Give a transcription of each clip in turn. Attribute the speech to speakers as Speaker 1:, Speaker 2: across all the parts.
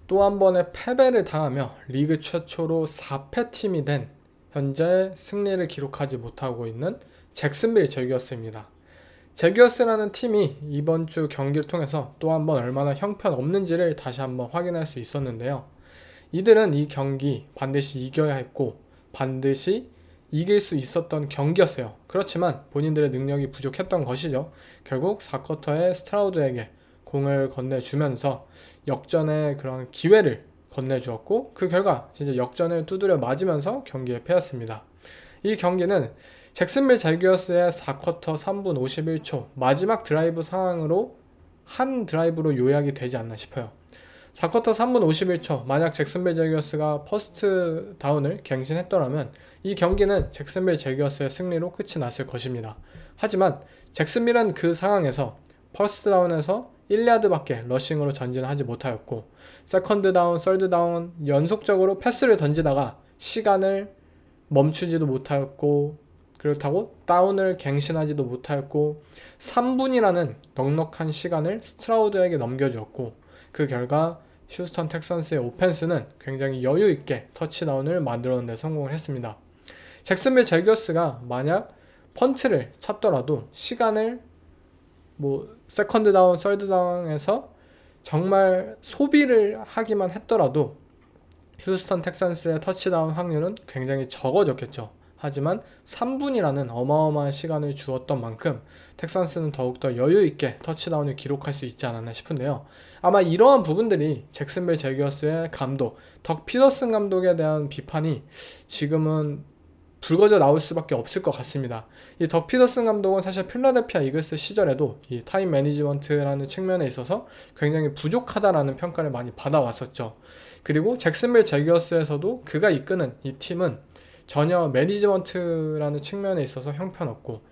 Speaker 1: 또 한 번의 패배를 당하며 리그 최초로 4패 팀이 된 현재 승리를 기록하지 못하고 있는 잭슨빌 제규어스입니다. 제규어스라는 팀이 이번 주 경기를 통해서 또 한 번 얼마나 형편없는지를 다시 한번 확인할 수 있었는데요. 이들은 이 경기 반드시 이겨야 했고 반드시 이길 수 있었던 경기였어요. 그렇지만 본인들의 능력이 부족했던 것이죠. 결국 4쿼터에 스트라우드에게 공을 건네주면서 역전의 그런 기회를 건네주었고 그 결과 진짜 역전을 두드려 맞으면서 경기에 패했습니다. 이 경기는 잭슨빌 제규어스의 4쿼터 3분 51초 마지막 드라이브 상황으로 한 드라이브로 요약이 되지 않나 싶어요. 4쿼터 3분 51초 만약 잭슨빌 제규어스가 퍼스트 다운을 갱신했더라면 이 경기는 잭슨빌 제규어스의 승리로 끝이 났을 것입니다. 하지만 잭슨빌은 그 상황에서 퍼스트 다운에서 1야드밖에 러싱으로 전진하지 못하였고 세컨드 다운, 서드 다운 연속적으로 패스를 던지다가 시간을 멈추지도 못하였고 그렇다고 다운을 갱신하지도 못하였고 3분이라는 넉넉한 시간을 스트라우드에게 넘겨주었고 그 결과 휴스턴 텍산스의 오펜스는 굉장히 여유있게 터치다운을 만들어내는 데 성공을 했습니다. 잭슨빌 제규어스가 만약 펀트를 찼더라도 시간을 세컨드 다운, 서드 다운에서 정말 소비를 하기만 했더라도 휴스턴 텍산스의 터치다운 확률은 굉장히 적어졌겠죠. 하지만 3분이라는 어마어마한 시간을 주었던 만큼 텍산스는 더욱더 여유있게 터치다운을 기록할 수 있지 않았나 싶은데요. 아마 이러한 부분들이 잭슨빌 제규어스의 감독, 덕 피더슨 감독에 대한 비판이 지금은 불거져 나올 수밖에 없을 것 같습니다. 이 덕 피더슨 감독은 사실 필라델피아 이글스 시절에도 이 타임 매니지먼트라는 측면에 있어서 굉장히 부족하다라는 평가를 많이 받아왔었죠. 그리고 잭슨빌 제규어스에서도 그가 이끄는 이 팀은 전혀 매니지먼트라는 측면에 있어서 형편없고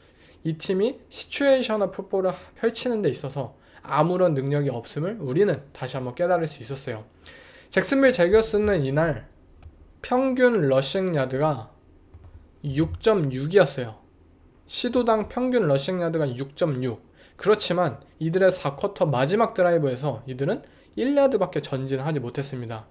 Speaker 1: 이 팀이 시츄에이셔널 풋볼을 펼치는 데 있어서 아무런 능력이 없음을 우리는 다시 한번 깨달을 수 있었어요. 잭슨빌 제규어스는 이날 평균 러싱 야드가 6.6이었어요. 시도당 평균 러싱 야드가 6.6. 그렇지만 이들의 4쿼터 마지막 드라이브에서 이들은 1야드밖에 전진하지 못했습니다.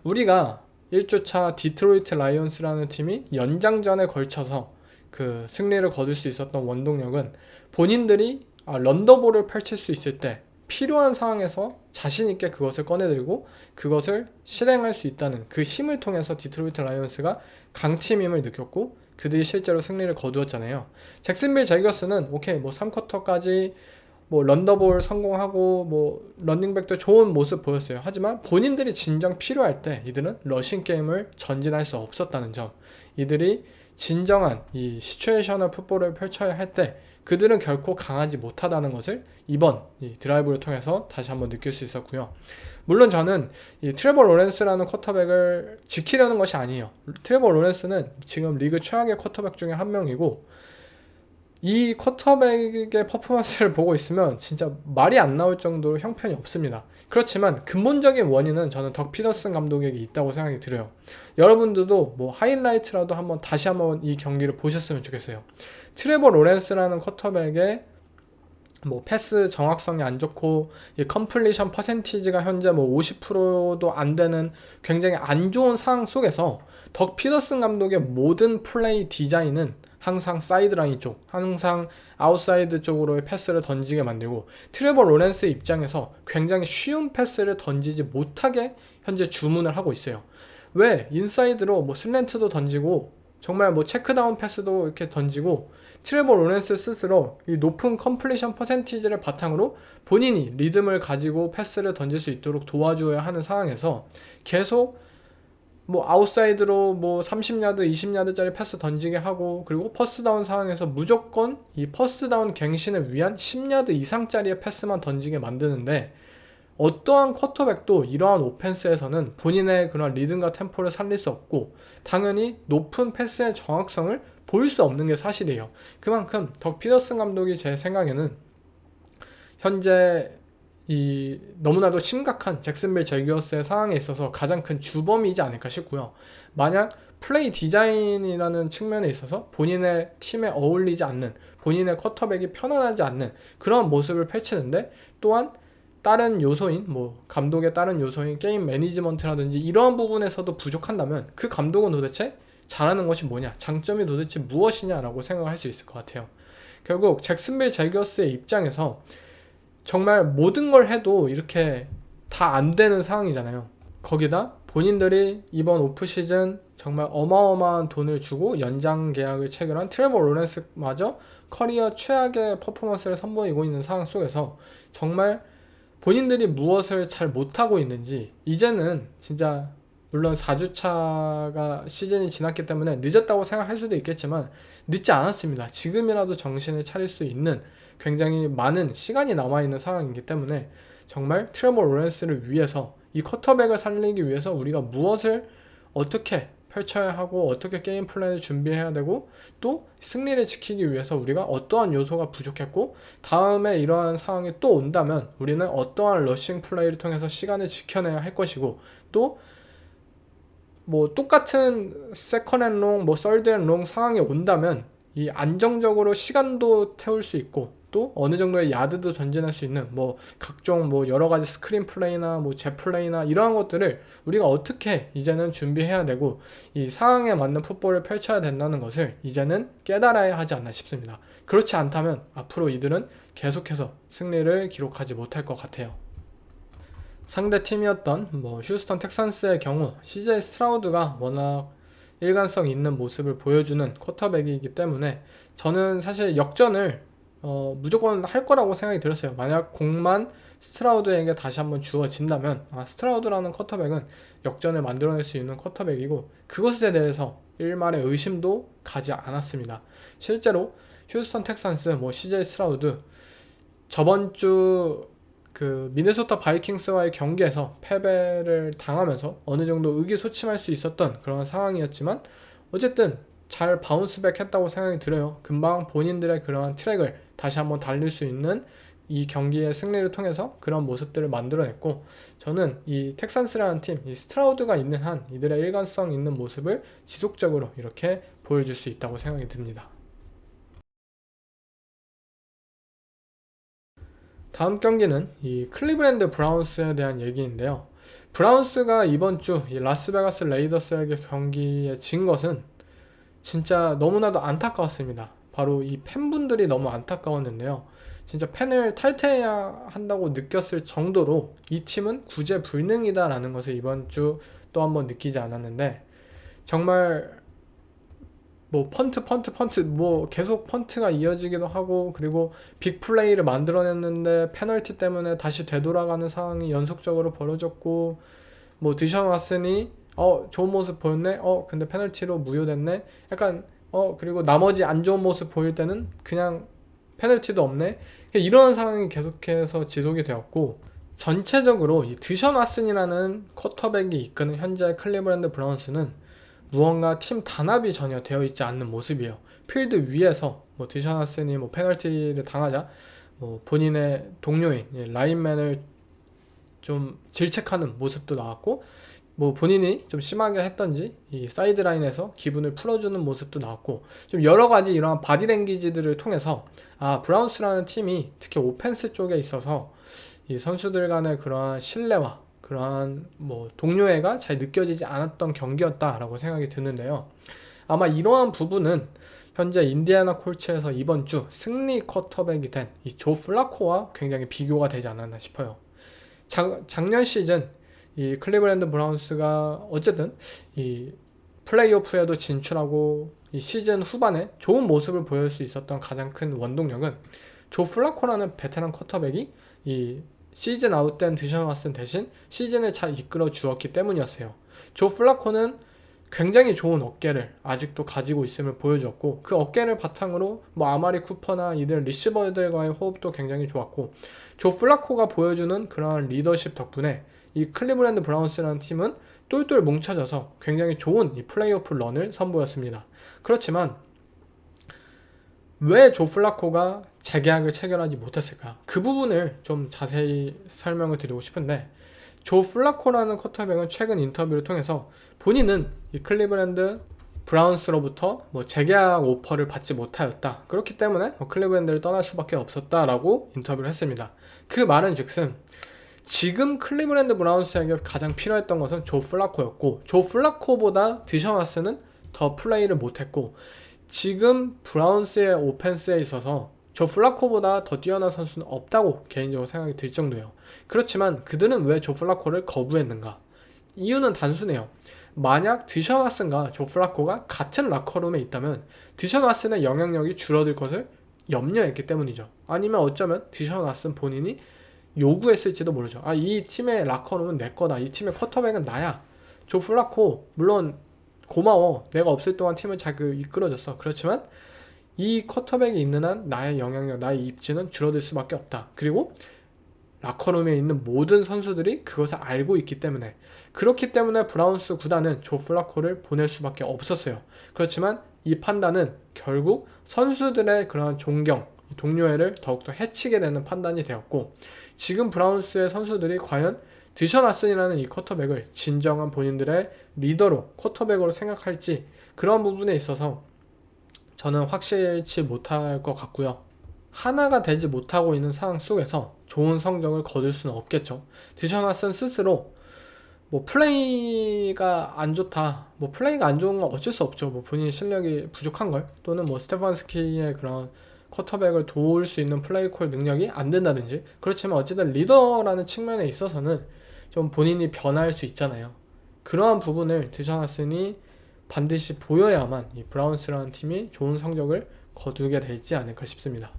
Speaker 1: 우리가 1주차 디트로이트 라이온스라는 팀이 연장전에 걸쳐서 그 승리를 거둘 수 있었던 원동력은 본인들이 런더볼을 펼칠 수 있을 때 필요한 상황에서 자신있게 그것을 꺼내들고 그것을 실행할 수 있다는 그 힘을 통해서 디트로이트 라이온스가 강팀임을 느꼈고 그들이 실제로 승리를 거두었잖아요. 잭슨빌 제규어스는 오케이 3쿼터까지 런더볼 성공하고 런닝백도 좋은 모습 보였어요. 하지만 본인들이 진정 필요할 때 이들은 러싱 게임을 전진할 수 없었다는 점, 이들이 진정한 이 시츄에이셔널 풋볼을 펼쳐야 할 때 그들은 결코 강하지 못하다는 것을 이번 이 드라이브를 통해서 다시 한번 느낄 수 있었고요. 물론 저는 이 트레버 로렌스라는 쿼터백을 지키려는 것이 아니에요. 트레버 로렌스는 지금 리그 최악의 쿼터백 중에 한 명이고 이 쿼터백의 퍼포먼스를 보고 있으면 진짜 말이 안 나올 정도로 형편이 없습니다. 그렇지만 근본적인 원인은 저는 덕 피더슨 감독에게 있다고 생각이 들어요. 여러분들도 하이라이트라도 다시 한번 이 경기를 보셨으면 좋겠어요. 트레버 로렌스라는 쿼터백의 패스 정확성이 안 좋고 이 컴플리션 퍼센티지가 현재 50%도 안 되는 굉장히 안 좋은 상황 속에서 덕 피더슨 감독의 모든 플레이 디자인은 항상 사이드라인 쪽, 항상 아웃사이드 쪽으로의 패스를 던지게 만들고 트레버 로렌스 입장에서 굉장히 쉬운 패스를 던지지 못하게 현재 주문을 하고 있어요. 왜? 인사이드로 슬랜트도 던지고 정말 체크다운 패스도 이렇게 던지고 트레버 로렌스 스스로 이 높은 컴플리션 퍼센티지를 바탕으로 본인이 리듬을 가지고 패스를 던질 수 있도록 도와줘야 하는 상황에서 계속 아웃사이드로 30야드, 20야드짜리 패스 던지게 하고 그리고 퍼스트다운 상황에서 무조건 이 퍼스트다운 갱신을 위한 10야드 이상짜리의 패스만 던지게 만드는데 어떠한 쿼터백도 이러한 오펜스에서는 본인의 그런 리듬과 템포를 살릴 수 없고 당연히 높은 패스의 정확성을 보일 수 없는 게 사실이에요. 그만큼 덕 피더슨 감독이 제 생각에는 현재 이 너무나도 심각한 잭슨빌 제규어스의 상황에 있어서 가장 큰 주범이지 않을까 싶고요. 만약 플레이 디자인이라는 측면에 있어서 본인의 팀에 어울리지 않는, 본인의 쿼터백이 편안하지 않는 그런 모습을 펼치는데 또한 다른 요소인 뭐 감독의 다른 요소인 게임 매니지먼트라든지 이러한 부분에서도 부족한다면 그 감독은 도대체 잘하는 것이 뭐냐, 장점이 도대체 무엇이냐라고 생각할 수 있을 것 같아요. 결국 잭슨빌 제거스의 입장에서 정말 모든 걸 해도 이렇게 다 안 되는 상황이잖아요. 거기다 본인들이 이번 오프시즌 정말 어마어마한 돈을 주고 연장 계약을 체결한 트레버 로렌스마저 커리어 최악의 퍼포먼스를 선보이고 있는 상황 속에서 정말 본인들이 무엇을 잘 못하고 있는지, 이제는 진짜 물론 4주차가 시즌이 지났기 때문에 늦었다고 생각할 수도 있겠지만 늦지 않았습니다. 지금이라도 정신을 차릴 수 있는 굉장히 많은 시간이 남아있는 상황이기 때문에 정말 트레버 로렌스를 위해서, 이 쿼터백을 살리기 위해서 우리가 무엇을 어떻게 펼쳐야 하고 어떻게 게임 플랜을 준비해야 되고 또 승리를 지키기 위해서 우리가 어떠한 요소가 부족했고 다음에 이러한 상황이 또 온다면 우리는 어떠한 러싱 플레이를 통해서 시간을 지켜내야 할 것이고, 또 뭐 똑같은 세컨 앤 롱, 뭐 서드 앤 롱 상황이 온다면 이 안정적으로 시간도 태울 수 있고 또 어느 정도의 야드도 전진할 수 있는 뭐 각종 뭐 여러 가지 스크린 플레이나 뭐 제 플레이나 이러한 것들을 우리가 어떻게 이제는 준비해야 되고 이 상황에 맞는 풋볼을 펼쳐야 된다는 것을 이제는 깨달아야 하지 않나 싶습니다. 그렇지 않다면 앞으로 이들은 계속해서 승리를 기록하지 못할 것 같아요. 상대 팀이었던 뭐 휴스턴 텍산스의 경우 CJ 스트라우드가 워낙 일관성 있는 모습을 보여주는 쿼터백이기 때문에 저는 사실 역전을 무조건 할 거라고 생각이 들었어요. 만약 공만 스트라우드에게 다시 한번 주어진다면 스트라우드라는 쿼터백은 역전을 만들어낼 수 있는 쿼터백이고 그것에 대해서 일말의 의심도 가지 않았습니다. 실제로 휴스턴 텍산스 뭐 CJ 스트라우드 저번 주 그 미네소타 바이킹스와의 경기에서 패배를 당하면서 어느 정도 의기소침할 수 있었던 그런 상황이었지만 어쨌든 잘 바운스백 했다고 생각이 들어요. 금방 본인들의 그러한 트랙을 다시 한번 달릴 수 있는 이 경기의 승리를 통해서 그런 모습들을 만들어냈고, 저는 이 텍산스라는 팀, 이 스트라우드가 있는 한 이들의 일관성 있는 모습을 지속적으로 이렇게 보여줄 수 있다고 생각이 듭니다. 다음 경기는 이 클리브랜드 브라운스에 대한 얘기인데요. 브라운스가 이번 주 이 라스베가스 레이더스에게 경기에 진 것은 진짜 너무나도 안타까웠습니다. 바로 이 팬분들이 너무 안타까웠는데요. 진짜 팬을 탈퇴해야 한다고 느꼈을 정도로 이 팀은 구제불능이다 라는 것을 이번 주 또 한번 느끼지 않았는데, 정말 뭐 펀트 뭐 계속 펀트가 이어지기도 하고 그리고 빅플레이를 만들어냈는데 페널티 때문에 다시 되돌아가는 상황이 연속적으로 벌어졌고, 뭐 드션 왓슨이 좋은 모습 보였네, 근데 페널티로 무효됐네, 약간 그리고 나머지 안 좋은 모습 보일 때는 그냥 페널티도 없네, 이런 상황이 계속해서 지속이 되었고, 전체적으로 이 드션 왓슨이라는 쿼터백이 이끄는 현재 클리브랜드 브라운스는 무언가 팀 단합이 전혀 되어 있지 않는 모습이에요. 필드 위에서 뭐 드션 왓슨이 뭐 페널티를 당하자 뭐 본인의 동료인 라인맨을 좀 질책하는 모습도 나왔고, 뭐 본인이 좀 심하게 했던지 이 사이드라인에서 기분을 풀어주는 모습도 나왔고, 좀 여러 가지 이러한 바디랭귀지들을 통해서 브라운스라는 팀이 특히 오펜스 쪽에 있어서 이 선수들 간의 그러한 신뢰와 그러한 뭐 동료애가 잘 느껴지지 않았던 경기였다라고 생각이 드는데요. 아마 이러한 부분은 현재 인디애나 콜츠에서 이번 주 승리 쿼터백이 된 이 조 플라코와 굉장히 비교가 되지 않았나 싶어요. 작년 시즌 이 클리브랜드 브라운스가 어쨌든 이 플레이오프에도 진출하고 이 시즌 후반에 좋은 모습을 보일 수 있었던 가장 큰 원동력은 조 플라코라는 베테랑 쿼터백이 이 시즌 아웃된 드션 왓슨 대신 시즌을 잘 이끌어 주었기 때문이었어요. 조 플라코는 굉장히 좋은 어깨를 아직도 가지고 있음을 보여주었고, 그 어깨를 바탕으로 뭐 아마리 쿠퍼나 이들 리시버들과의 호흡도 굉장히 좋았고, 조 플라코가 보여주는 그런 리더십 덕분에 이 클리브랜드 브라운스라는 팀은 똘똘 뭉쳐져서 굉장히 좋은 이 플레이오프 런을 선보였습니다. 그렇지만 왜 조 플라코가 재계약을 체결하지 못했을까? 그 부분을 좀 자세히 설명을 드리고 싶은데, 조 플라코라는 쿼터백은 최근 인터뷰를 통해서 본인은 이 클리브랜드 브라운스로부터 뭐 재계약 오퍼를 받지 못하였다. 그렇기 때문에 클리브랜드를 떠날 수밖에 없었다라고 인터뷰를 했습니다. 그 말은 즉슨 지금 클리브랜드 브라운스에게 가장 필요했던 것은 조 플라코였고, 조 플라코보다 드션 왓슨은 더 플레이를 못했고, 지금 브라운스의 오펜스에 있어서 조 플라코보다 더 뛰어난 선수는 없다고 개인적으로 생각이 들 정도예요. 그렇지만 그들은 왜 조 플라코를 거부했는가? 이유는 단순해요. 만약 드션 왓슨과 조 플라코가 같은 라커룸에 있다면 드션 왓슨의 영향력이 줄어들 것을 염려했기 때문이죠. 아니면 어쩌면 드션 왓슨 본인이 요구했을지도 모르죠. 이 팀의 라커룸은 내 거다. 이 팀의 쿼터백은 나야. 조 플라코 물론 고마워. 내가 없을 동안 팀을 잘 이끌어줬어. 그렇지만 이 쿼터백이 있는 한 나의 영향력, 나의 입지는 줄어들 수밖에 없다. 그리고 라커룸에 있는 모든 선수들이 그것을 알고 있기 때문에, 그렇기 때문에 브라운스 구단은 조 플라코를 보낼 수밖에 없었어요. 그렇지만 이 판단은 결국 선수들의 그러한 존경, 동료애를 더욱더 해치게 되는 판단이 되었고, 지금 브라운스의 선수들이 과연 드션 왓슨이라는 이 쿼터백을 진정한 본인들의 리더로, 쿼터백으로 생각할지, 그런 부분에 있어서 저는 확실치 못할 것 같고요. 하나가 되지 못하고 있는 상황 속에서 좋은 성적을 거둘 수는 없겠죠. 드션 왓슨 스스로 플레이가 안 좋다, 플레이가 안 좋은 건 어쩔 수 없죠. 본인의 실력이 부족한 걸, 또는 스테판스키의 그런 쿼터백을 도울 수 있는 플레이콜 능력이 안 된다든지. 그렇지만 어쨌든 리더라는 측면에 있어서는 좀 본인이 변화할 수 있잖아요. 그러한 부분을 드션 왓슨이 반드시 보여야만 이 브라운스라는 팀이 좋은 성적을 거두게 되지 않을까 싶습니다.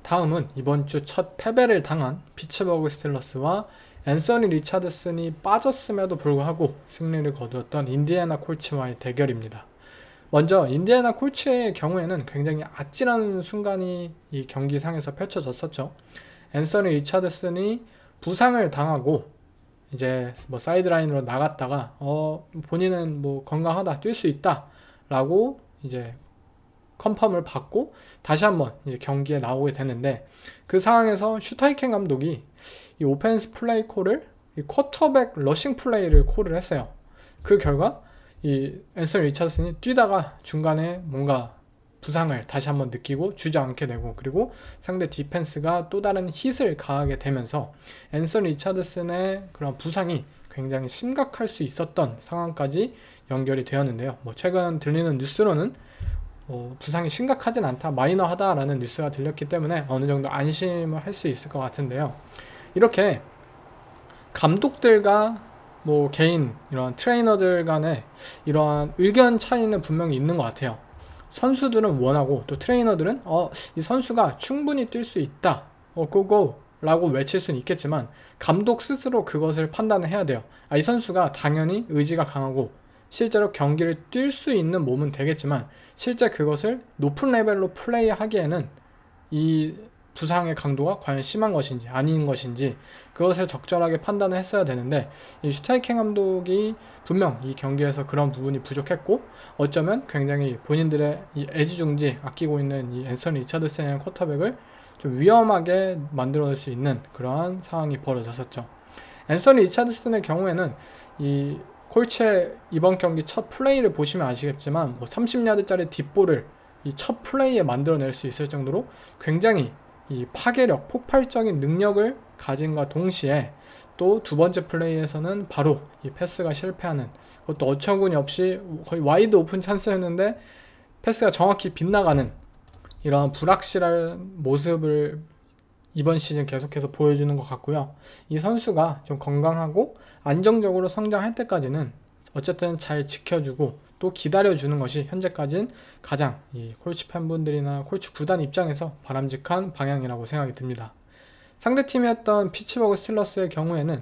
Speaker 1: 다음은 이번 주 첫 패배를 당한 피츠버그 스틸러스와 앤서니 리차드슨이 빠졌음에도 불구하고 승리를 거두었던 인디애나 콜츠와의 대결입니다. 먼저 인디애나 콜츠의 경우에는 굉장히 아찔한 순간이 이 경기상에서 펼쳐졌었죠. 앤서니 리차드슨이 부상을 당하고 이제 사이드라인으로 나갔다가 본인은 건강하다, 뛸 수 있다 라고 이제 컨펌을 받고 다시 한번 이제 경기에 나오게 되는데, 그 상황에서 슈타이켄 감독이 이 오펜스 플레이 콜을 이 쿼터백 러싱 플레이를 콜을 했어요. 그 결과 이 앤서니 리차드슨이 뛰다가 중간에 뭔가 부상을 다시 한번 느끼고 주저앉게 되고, 그리고 상대 디펜스가 또 다른 힛을 가하게 되면서 앤서니 리차드슨의 그런 부상이 굉장히 심각할 수 있었던 상황까지 연결이 되었는데요. 최근 들리는 뉴스로는 부상이 심각하진 않다, 마이너하다라는 뉴스가 들렸기 때문에 어느 정도 안심을 할 수 있을 것 같은데요. 이렇게 감독들과 개인 이런 트레이너들 간에 이러한 의견 차이는 분명히 있는 것 같아요. 선수들은 원하고, 또 트레이너들은 이 선수가 충분히 뛸 수 있다, 고고 라고 외칠 수는 있겠지만, 감독 스스로 그것을 판단을 해야 돼요. 이 선수가 당연히 의지가 강하고 실제로 경기를 뛸 수 있는 몸은 되겠지만, 실제 그것을 높은 레벨로 플레이하기에는 이 부상의 강도가 과연 심한 것인지 아닌 것인지 그것을 적절하게 판단을 했어야 되는데, 이 슈타이켄 감독이 분명 이 경기에서 그런 부분이 부족했고, 어쩌면 굉장히 본인들의 이 애지중지 아끼고 있는 이 앤서니 리차드슨이라는 쿼터백을 좀 위험하게 만들어낼 수 있는 그러한 상황이 벌어졌었죠. 앤서니 리차드슨의 경우에는 이 콜츠의 이번 경기 첫 플레이를 보시면 아시겠지만 30야드짜리 뒷볼을 이 첫 플레이에 만들어낼 수 있을 정도로 굉장히 이 파괴력, 폭발적인 능력을 가진과 동시에, 또 두 번째 플레이에서는 바로 이 패스가 실패하는, 그것도 어처구니 없이 거의 와이드 오픈 찬스였는데 패스가 정확히 빗나가는 이러한 불확실한 모습을 이번 시즌 계속해서 보여주는 것 같고요. 이 선수가 좀 건강하고 안정적으로 성장할 때까지는 어쨌든 잘 지켜주고 또 기다려주는 것이 현재까지는 가장 이 콜츠 팬분들이나 콜츠 구단 입장에서 바람직한 방향이라고 생각이 듭니다. 상대팀이었던 피츠버그 스틸러스의 경우에는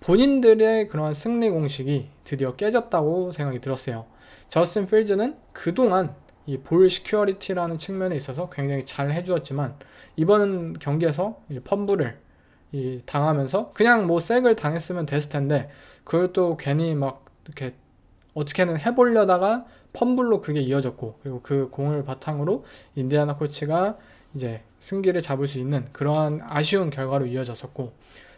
Speaker 1: 본인들의 그러한 승리 공식이 드디어 깨졌다고 생각이 들었어요. 저스틴 필즈는 그동안 이 볼 시큐어리티라는 측면에 있어서 굉장히 잘 해주었지만, 이번 경기에서 이 펌블을 당하면서 그냥 색을 당했으면 됐을 텐데, 그걸 또 괜히 이렇게 어떻게든 해보려다가 펌블로 그게 이어졌고, 그리고 그 공을 바탕으로 인디애나 콜츠가 이제 승기를 잡을 수 있는 그러한 아쉬운 결과로 이어졌었고,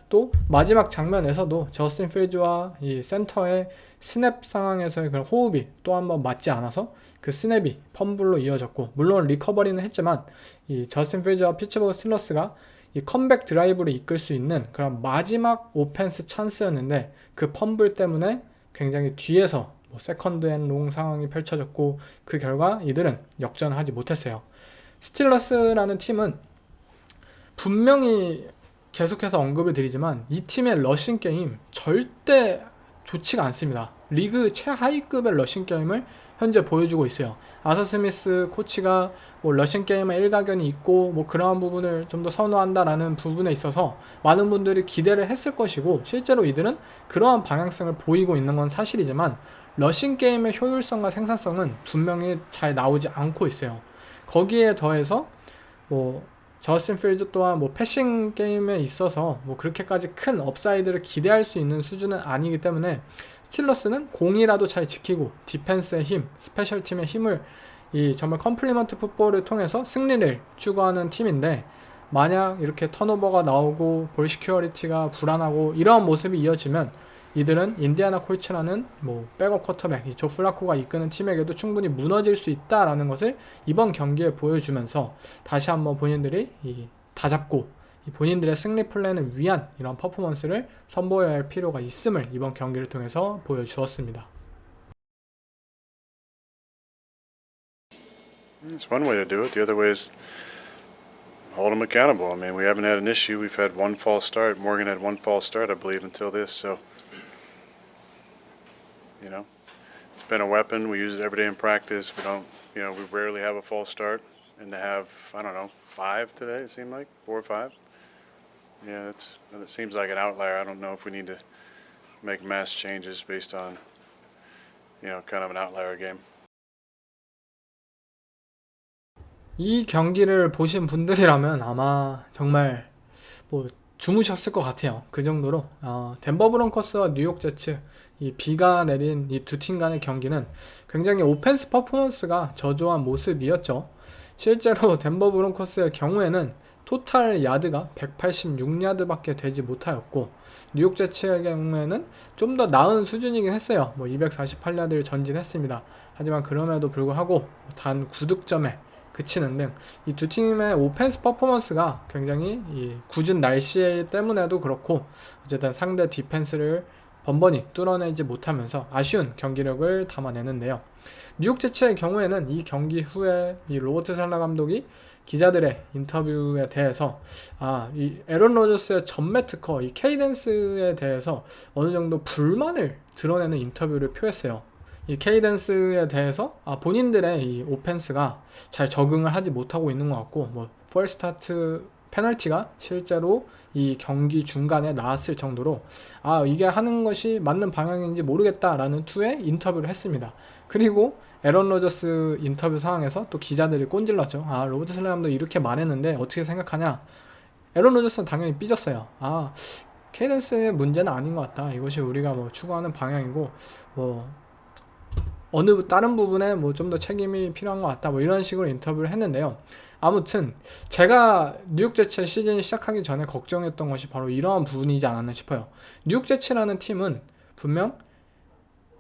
Speaker 1: 또 마지막 장면에서도 저스틴 필즈와 이 센터의 스냅 상황에서의 그런 호흡이 또 한번 맞지 않아서 그 스냅이 펌블로 이어졌고, 물론 리커버리는 했지만 이 저스틴 필즈와 피츠버그 스틸러스가 이 컴백 드라이브를 이끌 수 있는 그런 마지막 오펜스 찬스였는데 그 펌블 때문에 굉장히 뒤에서 뭐 세컨드 앤 롱 상황이 펼쳐졌고, 그 결과 이들은 역전을 하지 못했어요. 스틸러스라는 팀은 분명히 계속해서 언급을 드리지만 이 팀의 러싱 게임 절대 좋지가 않습니다. 리그 최하위급의 러싱 게임을 현재 보여주고 있어요. 아서 스미스 코치가 뭐 러싱 게임에 일가견이 있고 뭐 그러한 부분을 좀 더 선호한다라는 부분에 있어서 많은 분들이 기대를 했을 것이고, 실제로 이들은 그러한 방향성을 보이고 있는 건 사실이지만 러싱 게임의 효율성과 생산성은 분명히 잘 나오지 않고 있어요. 거기에 더해서 뭐 저스틴 필즈 또한 뭐 패싱 게임에 있어서 뭐 그렇게까지 큰 업사이드를 기대할 수 있는 수준은 아니기 때문에 스틸러스는 공이라도 잘 지키고 디펜스의 힘, 스페셜 팀의 힘을 이 정말 컴플리먼트 풋볼을 통해서 승리를 추구하는 팀인데, 만약 이렇게 턴오버가 나오고 볼 시큐어리티가 불안하고 이러한 모습이 이어지면 이들은 인디애나 콜츠라는 뭐 백업 쿼터백, 이 조 플라코가 이끄는 팀에게도 충분히 무너질 수 있다라는 것을 이번 경기에 보여주면서 다시 한번 본인들이 다잡고 본인들의 승리 플랜을 위한 이런 퍼포먼스를 선보여야 할 필요가 있음을 이번 경기를 통해서 보여주었습니다.
Speaker 2: It's one way to do it. The other way is hold them accountable. I mean, we haven't had an issue. We've had one false start. Morgan had one false start, I believe, until this. So, you know, it's been a weapon. We use it every day in practice. We don't, you know, we rarely have a false start. And to have, I don't know, 5 today, it seemed like 4 or 5. Yeah, that seems like an outlier. I don't know if we need to make mass changes based on, you know, kind of an outlier game.
Speaker 1: 이 경기를 보신 분들이라면 아마 정말 뭐 주무셨을 것 같아요. 그 정도로 덴버 브론커스와 뉴욕 제츠, 이 비가 내린 이 두 팀 간의 경기는 굉장히 오펜스 퍼포먼스가 저조한 모습이었죠. 실제로 덴버 브론커스의 경우에는 토탈 야드가 186야드밖에 되지 못하였고, 뉴욕 제츠의 경우에는 좀 더 나은 수준이긴 했어요. 뭐 248야드를 전진했습니다. 하지만 그럼에도 불구하고 단 9득점에 그치는 등 이 두 팀의 오펜스 퍼포먼스가 굉장히 이 궂은 날씨 때문에도 그렇고 어쨌든 상대 디펜스를 번번이 뚫어내지 못하면서 아쉬운 경기력을 담아내는데요. 뉴욕 제츠의 경우에는 이 경기 후에 이 로버트 살라 감독이 기자들의 인터뷰에 대해서 이 애런 로저스의 전매 특허, 이 케이던스에 대해서 어느 정도 불만을 드러내는 인터뷰를 표했어요. 이 케이던스에 대해서 본인들의 이 오펜스가 잘 적응을 하지 못하고 있는 것 같고, 뭐 펄스타트 페널티가 실제로 이 경기 중간에 나왔을 정도로 이게 하는 것이 맞는 방향인지 모르겠다라는 투의 인터뷰를 했습니다. 그리고 애런 로저스 인터뷰 상황에서 또 기자들이 꼰질렀죠. 로버트 살라 감독 이렇게 말했는데 어떻게 생각하냐. 애런 로저스는 당연히 삐졌어요. 케이던스의 문제는 아닌 것 같다. 이것이 우리가 뭐 추구하는 방향이고 뭐 어느 다른 부분에 뭐 좀 더 책임이 필요한 것 같다. 뭐 이런 식으로 인터뷰를 했는데요. 아무튼 제가 뉴욕 제츠 시즌이 시작하기 전에 걱정했던 것이 바로 이러한 부분이지 않았나 싶어요. 뉴욕 제츠라는 팀은 분명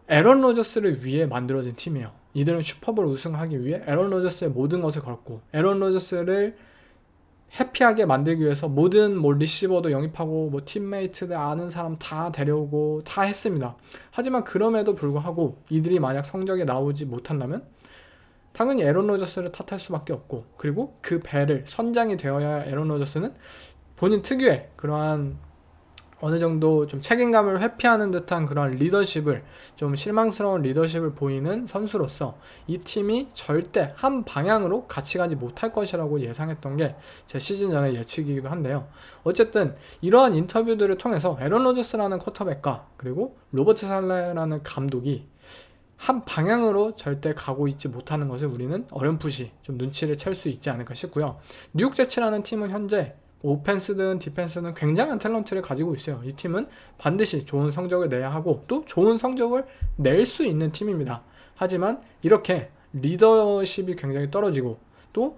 Speaker 1: 애런 로저스를 위해 만들어진 팀이에요. 이들은 슈퍼볼 우승하기 위해 애런 로저스의 모든 것을 걸었고, 애런 로저스를 해피하게 만들기 위해서 모든 뭐 리시버도 영입하고 뭐 팀메이트들 아는 사람 다 데려오고 다 했습니다. 하지만 그럼에도 불구하고 이들이 만약 성적이 나오지 못한다면 당연히 애런 로저스를 탓할 수밖에 없고, 그리고 그 배를 선장이 되어야 할 애런 로저스는 본인 특유의 그러한 어느 정도 좀 책임감을 회피하는 듯한 그런 리더십을, 좀 실망스러운 리더십을 보이는 선수로서 이 팀이 절대 한 방향으로 같이 가지 못할 것이라고 예상했던 게 제 시즌 전의 예측이기도 한데요. 어쨌든 이러한 인터뷰들을 통해서 애런 로저스라는 쿼터백과 그리고 로버트 살레라는 감독이 한 방향으로 절대 가고 있지 못하는 것을 우리는 어렴풋이 좀 눈치를 챌 수 있지 않을까 싶고요. 뉴욕 제츠라는 팀은 현재 오펜스든 디펜스든 굉장한 탤런트를 가지고 있어요. 이 팀은 반드시 좋은 성적을 내야 하고 또 좋은 성적을 낼 수 있는 팀입니다. 하지만 이렇게 리더십이 굉장히 떨어지고 또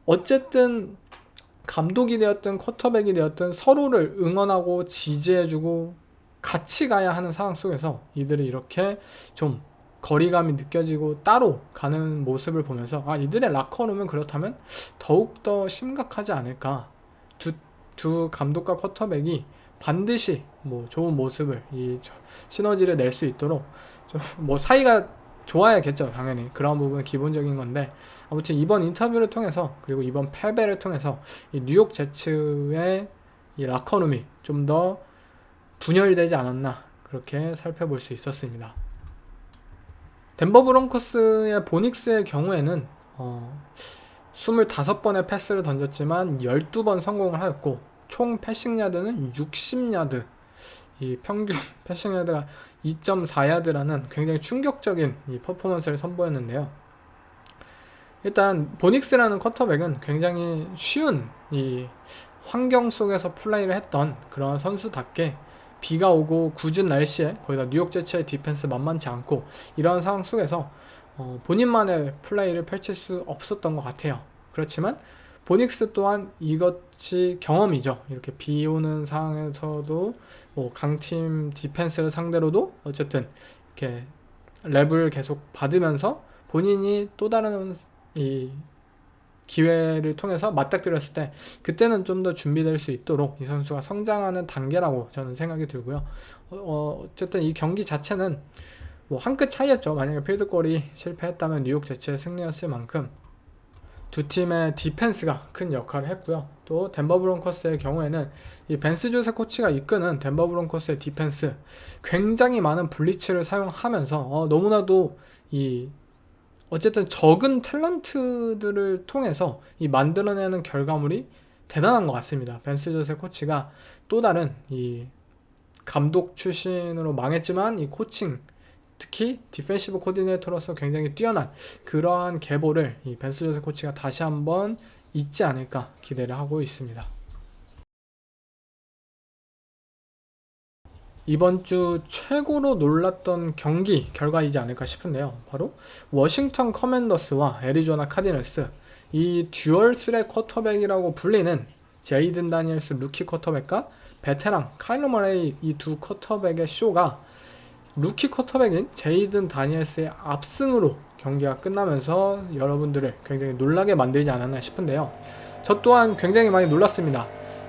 Speaker 1: 어쨌든 감독이 되었든 쿼터백이 되었든 서로를 응원하고 지지해주고 같이 가야 하는 상황 속에서 이들이 이렇게 좀 거리감이 느껴지고 따로 가는 모습을 보면서 이들의 라커룸은 그렇다면 더욱더 심각하지 않을까. 두 감독과 쿼터백이 반드시 뭐 좋은 모습을 시너지를 낼 수 있도록 좀 뭐 사이가 좋아야겠죠. 당연히 그런 부분은 기본적인 건데 아무튼 이번 인터뷰를 통해서 그리고 이번 패배를 통해서 이 뉴욕 제츠의 이 라커룸이 좀 더 분열되지 않았나 그렇게 살펴볼 수 있었습니다. 덴버 브론코스의 보닉스의 경우에는 25번의 패스를 던졌지만 12번 성공을 하였고 총 패싱 야드는 60야드, 이 평균 패싱 야드가 2.4야드라는 굉장히 충격적인 이 퍼포먼스를 선보였는데요. 일단 보닉스라는 쿼터백은 굉장히 쉬운 이 환경 속에서 플레이를 했던 그런 선수답게 비가 오고 궂은 날씨에 거기다 뉴욕 제츠의 디펜스 만만치 않고 이런 상황 속에서 본인만의 플레이를 펼칠 수 없었던 것 같아요. 그렇지만 보닉스 또한 이것이 경험이죠. 이렇게 비 오는 상황에서도 뭐 강팀 디펜스를 상대로도 어쨌든 이렇게 랩을 계속 받으면서 본인이 또 다른 이 기회를 통해서 맞닥뜨렸을 때 그때는 좀 더 준비될 수 있도록 이 선수가 성장하는 단계라고 저는 생각이 들고요. 어쨌든 이 경기 자체는 뭐 한 끗 차이였죠. 만약에 필드골이 실패했다면 뉴욕 제츠의 승리였을 만큼 두 팀의 디펜스가 큰 역할을 했고요. 또 덴버 브론코스의 경우에는 이 벤스 조셉 코치가 이끄는 덴버 브론코스의 디펜스 굉장히 많은 블리츠를 사용하면서 너무나도 어쨌든 적은 탤런트들을 통해서 이 만들어내는 결과물이 대단한 것 같습니다. 벤스 조셉 코치가 또 다른 이 감독 출신으로 망했지만 이 코칭 특히 디펜시브 코디네이터로서 굉장히 뛰어난 그러한 계보를 이 벤스 조셉 코치가 다시 한번 잇지 않을까 기대를 하고 있습니다. 이번 주 최고로 놀랐던 경기 결과이지 않을까 싶은데요. 바로 워싱턴 커맨더스와 애리조나 카디널스, 이 듀얼 스랙 쿼터백이라고 불리는 제이든 다니엘스 루키 쿼터백과 베테랑 카일러 머레이 이 두 쿼터백의 쇼가 루키 쿼터백인 제이든 다니엘스의 압승으로 경기가 끝나면서 여러분들을 굉장히 놀라게 만들지 않았나 싶은데요. 저 또한 굉장히 많이 놀랐습니다.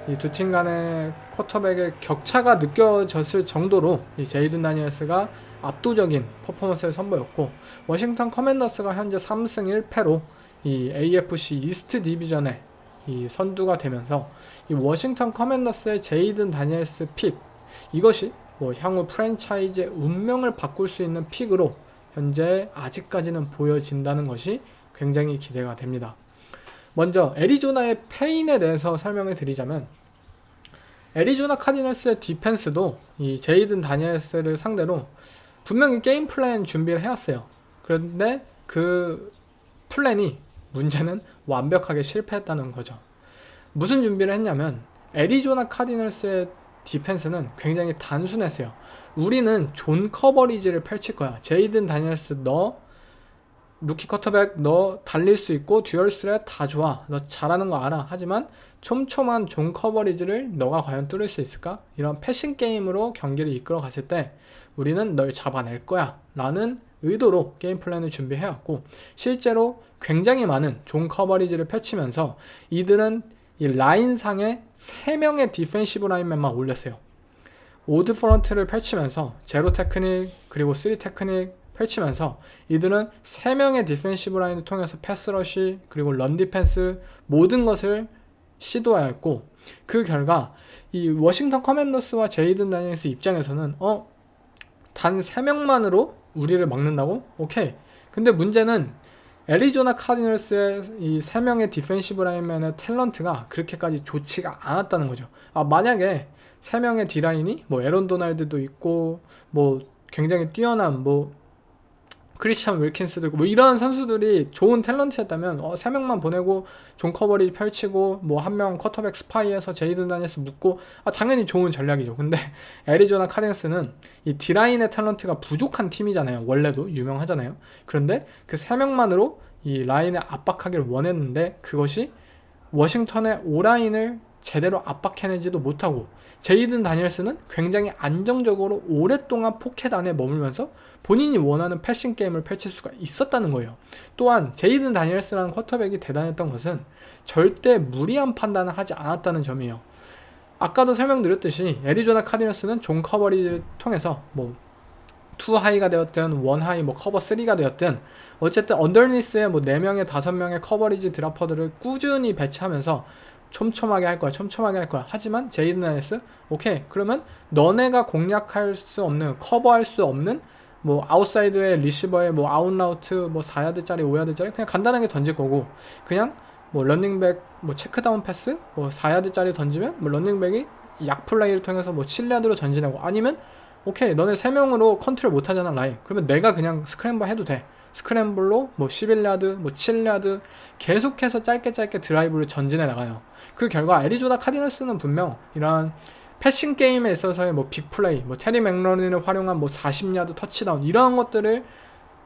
Speaker 1: 이 두 팀 간의 쿼터백의 격차가 느껴졌을 정도로 이 제이든 다니엘스가 압도적인 퍼포먼스를 선보였고 워싱턴 커맨더스가 현재 3승 1패로 이 AFC 이스트 디비전의 이 선두가 되면서 이 워싱턴 커맨더스의 제이든 다니엘스 픽 이것이 뭐 향후 프랜차이즈의 운명을 바꿀 수 있는 픽으로 현재 아직까지는 보여진다는 것이 굉장히 기대가 됩니다. 먼저 애리조나의 패인에 대해서 설명을 드리자면 애리조나 카디널스의 디펜스도 이 제이든 다니엘스를 상대로 분명히 게임 플랜 준비를 해왔어요. 그런데 그 플랜이 문제는 완벽하게 실패했다는 거죠. 무슨 준비를 했냐면 애리조나 카디널스의 디펜스는 굉장히 단순했어요. 우리는 존 커버리지를 펼칠 거야. 제이든 다니엘스 너 루키 쿼터백 너 달릴 수 있고 듀얼 스렛 다 좋아. 너 잘하는 거 알아. 하지만 촘촘한 존 커버리지를 너가 과연 뚫을 수 있을까? 이런 패싱 게임으로 경기를 이끌어 갔을 때 우리는 널 잡아낼 거야 라는 의도로 게임 플랜을 준비해왔고 실제로 굉장히 많은 존 커버리지를 펼치면서 이들은 이 라인상에 3명의 디펜시브 라인맨만 올렸어요. 오드 프런트를 펼치면서 제로 테크닉 그리고 3 테크닉 펼치면서 이들은 3명의 디펜시브 라인을 통해서 패스러시 그리고 런 디펜스 모든 것을 시도하였고 그 결과 이 워싱턴 커맨더스와 제이든 다니엘스 입장에서는 단 3명만으로 우리를 막는다고? 오케이. 근데 문제는 애리조나 카디널스의 이 3명의 디펜시브 라인맨의 탤런트가 그렇게까지 좋지가 않았다는 거죠. 만약에 3명의 D라인이 뭐 에런 도날드도 있고 뭐 굉장히 뛰어난 뭐 크리스찬 윌킨스도 있고 뭐 이런 선수들이 좋은 탤런트였다면 3명만 보내고 존 커버리지 펼치고 뭐 한 명 쿼터백 스파이에서 제이든 다니엘스 묶고 당연히 좋은 전략이죠. 근데 애리조나 카디너스는 이 D라인의 탤런트가 부족한 팀이잖아요. 원래도 유명하잖아요. 그런데 그 3명만으로 이 라인에 압박하기를 원했는데 그것이 워싱턴의 O라인을 제대로 압박해내지도 못하고 제이든 다니엘스는 굉장히 안정적으로 오랫동안 포켓 안에 머물면서 본인이 원하는 패싱 게임을 펼칠 수가 있었다는 거예요. 또한 제이든 다니엘스라는 쿼터백이 대단했던 것은 절대 무리한 판단을 하지 않았다는 점이에요. 아까도 설명드렸듯이 애리조나 카디너스는 존 커버리를 통해서 뭐 2하이가 되었든 1하이 뭐 커버 3가 되었든 어쨌든 언더니스에 뭐 4명의 5명의 커버리지 드라퍼들을 꾸준히 배치하면서 촘촘하게 할 거야. 하지만 제이든 다니엘스 오케이 그러면 너네가 공략할 수 없는 커버할 수 없는 뭐 아웃사이드의 리시버의 뭐 아웃라우트 뭐 4야드짜리 5야드짜리 그냥 간단하게 던질 거고 그냥 뭐 런닝백 뭐 체크다운 패스 뭐 4야드짜리 던지면 뭐 런닝백이 약 플레이를 통해서 뭐 7야드로 전진하고 아니면 오케이 너네 3명으로 컨트롤 못하잖아 라인 그러면 내가 그냥 스크램블 해도 돼 스크램블로 뭐 11야드 뭐 7야드 계속해서 짧게 드라이브를 전진해 나가요. 그 결과 애리조나 카디너스는 분명 이러한 패싱 게임에 있어서의 뭐 빅플레이 뭐 테리 맥러린을 활용한 뭐 40야드 터치다운 이러한 것들을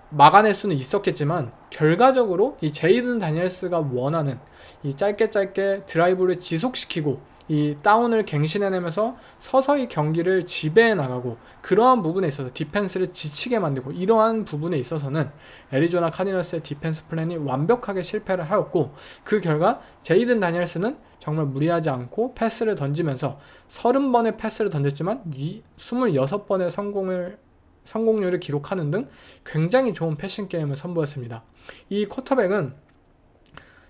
Speaker 1: 막아낼 수는 있었겠지만 결과적으로 이 제이든 다니엘스가 원하는 이 짧게 드라이브를 지속시키고 이 다운을 갱신해내면서 서서히 경기를 지배해 나가고 그러한 부분에 있어서 디펜스를 지치게 만들고 이러한 부분에 있어서는 애리조나 카디너스의 디펜스 플랜이 완벽하게 실패를 하였고 그 결과 제이든 다니엘스는 정말 무리하지 않고 패스를 던지면서 30번의 패스를 던졌지만 26번의 성공률을 기록하는 등 굉장히 좋은 패싱 게임을 선보였습니다. 이 쿼터백은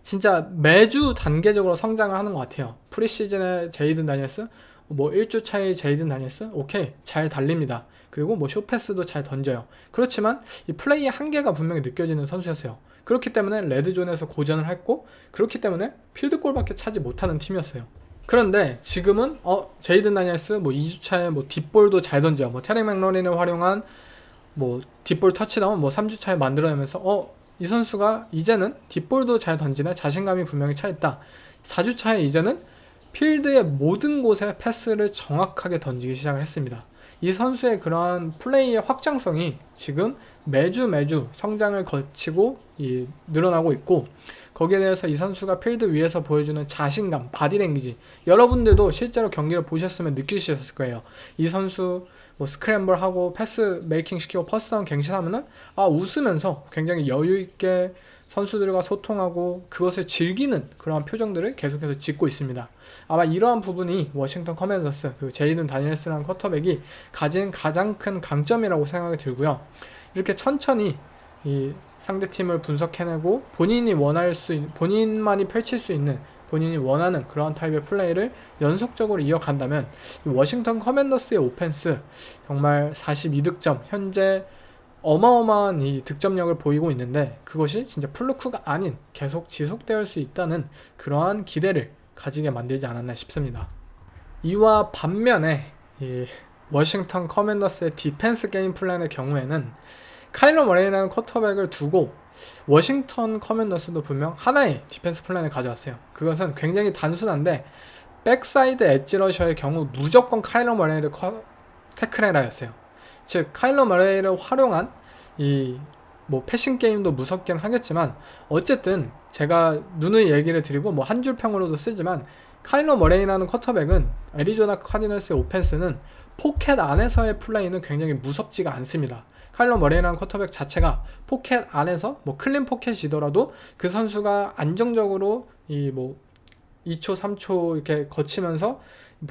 Speaker 1: 진짜 매주 단계적으로 성장을 하는 것 같아요. 프리시즌에 제이든 다니엘스, 뭐 1주 차에 제이든 다니엘스, 오케이, 잘 달립니다. 그리고 뭐 숏패스도 잘 던져요. 그렇지만 이 플레이의 한계가 분명히 느껴지는 선수였어요. 그렇기 때문에 레드존에서 고전을 했고, 그렇기 때문에 필드골밖에 차지 못하는 팀이었어요. 그런데 지금은 제이든 다니엘스 뭐 2주차에 뭐 딥볼도 잘 던져, 뭐 테리 맥러린을 활용한 뭐 딥볼 터치다운 뭐 3주차에 만들어내면서 이 선수가 이제는 딥볼도 잘 던지네 자신감이 분명히 차있다. 4주차에 이제는 필드의 모든 곳에 패스를 정확하게 던지기 시작을 했습니다. 이 선수의 그러한 플레이의 확장성이 지금 매주 성장을 거치고 늘어나고 있고 거기에 대해서 이 선수가 필드 위에서 보여주는 자신감, 바디랭귀지 여러분들도 실제로 경기를 보셨으면 느끼셨을 거예요. 이 선수 뭐 스크램블 하고 패스 메이킹 시키고 퍼스다운 갱신하면은 웃으면서 굉장히 여유있게 선수들과 소통하고 그것을 즐기는 그러한 표정들을 계속해서 짓고 있습니다. 아마 이러한 부분이 워싱턴 커맨더스 그리고 제이든 다니엘스라는 쿼터백이 가진 가장 큰 강점이라고 생각이 들고요. 이렇게 천천히 이 상대팀을 분석해내고 본인만이 펼칠 수 있는 본인이 원하는 그런 타입의 플레이를 연속적으로 이어간다면 이 워싱턴 커맨더스의 오펜스 정말 42득점 현재 어마어마한 이 득점력을 보이고 있는데 그것이 진짜 플루크가 아닌 계속 지속될 수 있다는 그러한 기대를 가지게 만들지 않았나 싶습니다. 이와 반면에 이 워싱턴 커맨더스의 디펜스 게임 플랜의 경우에는 카일러 머레이라는 쿼터백을 두고 워싱턴 커맨더스도 분명 하나의 디펜스 플랜을 가져왔어요. 그것은 굉장히 단순한데 백사이드 엣지 러셔의 경우 무조건 카일러 머레이를 태클해라였어요. 즉 카일러 머레이를 활용한 이 뭐 패싱 게임도 무섭긴 하겠지만 어쨌든 제가 누누이 얘기를 드리고 뭐 한 줄 평으로도 쓰지만 카일러 머레이라는 쿼터백은 애리조나 카디널스의 오펜스는 포켓 안에서의 플레이는 굉장히 무섭지가 않습니다. 카일러 머레이라는 쿼터백 자체가 포켓 안에서 뭐 클린 포켓이더라도 그 선수가 안정적으로 이 뭐 2초 3초 이렇게 거치면서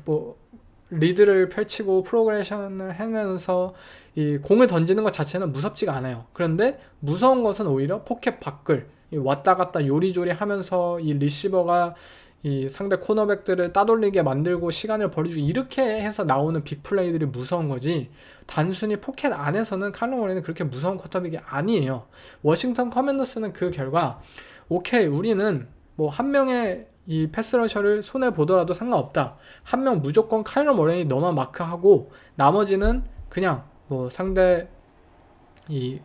Speaker 1: 뭐 리드를 펼치고 프로그레션을 해내면서 이 공을 던지는 것 자체는 무섭지가 않아요. 그런데 무서운 것은 오히려 포켓 밖을 왔다 갔다 요리조리 하면서 이 리시버가 이 상대 코너백들을 따돌리게 만들고 시간을 버리고 이렇게 해서 나오는 빅플레이들이 무서운 거지 단순히 포켓 안에서는 카일러 머레이는 그렇게 무서운 쿼터백이 아니에요. 워싱턴 커맨더스는 그 결과 오케이 우리는 뭐 한 명의 이 패스러셔를 손해보더라도 상관없다. 한 명 무조건 카일러 머레이 너만 마크하고 나머지는 그냥 뭐 상대 이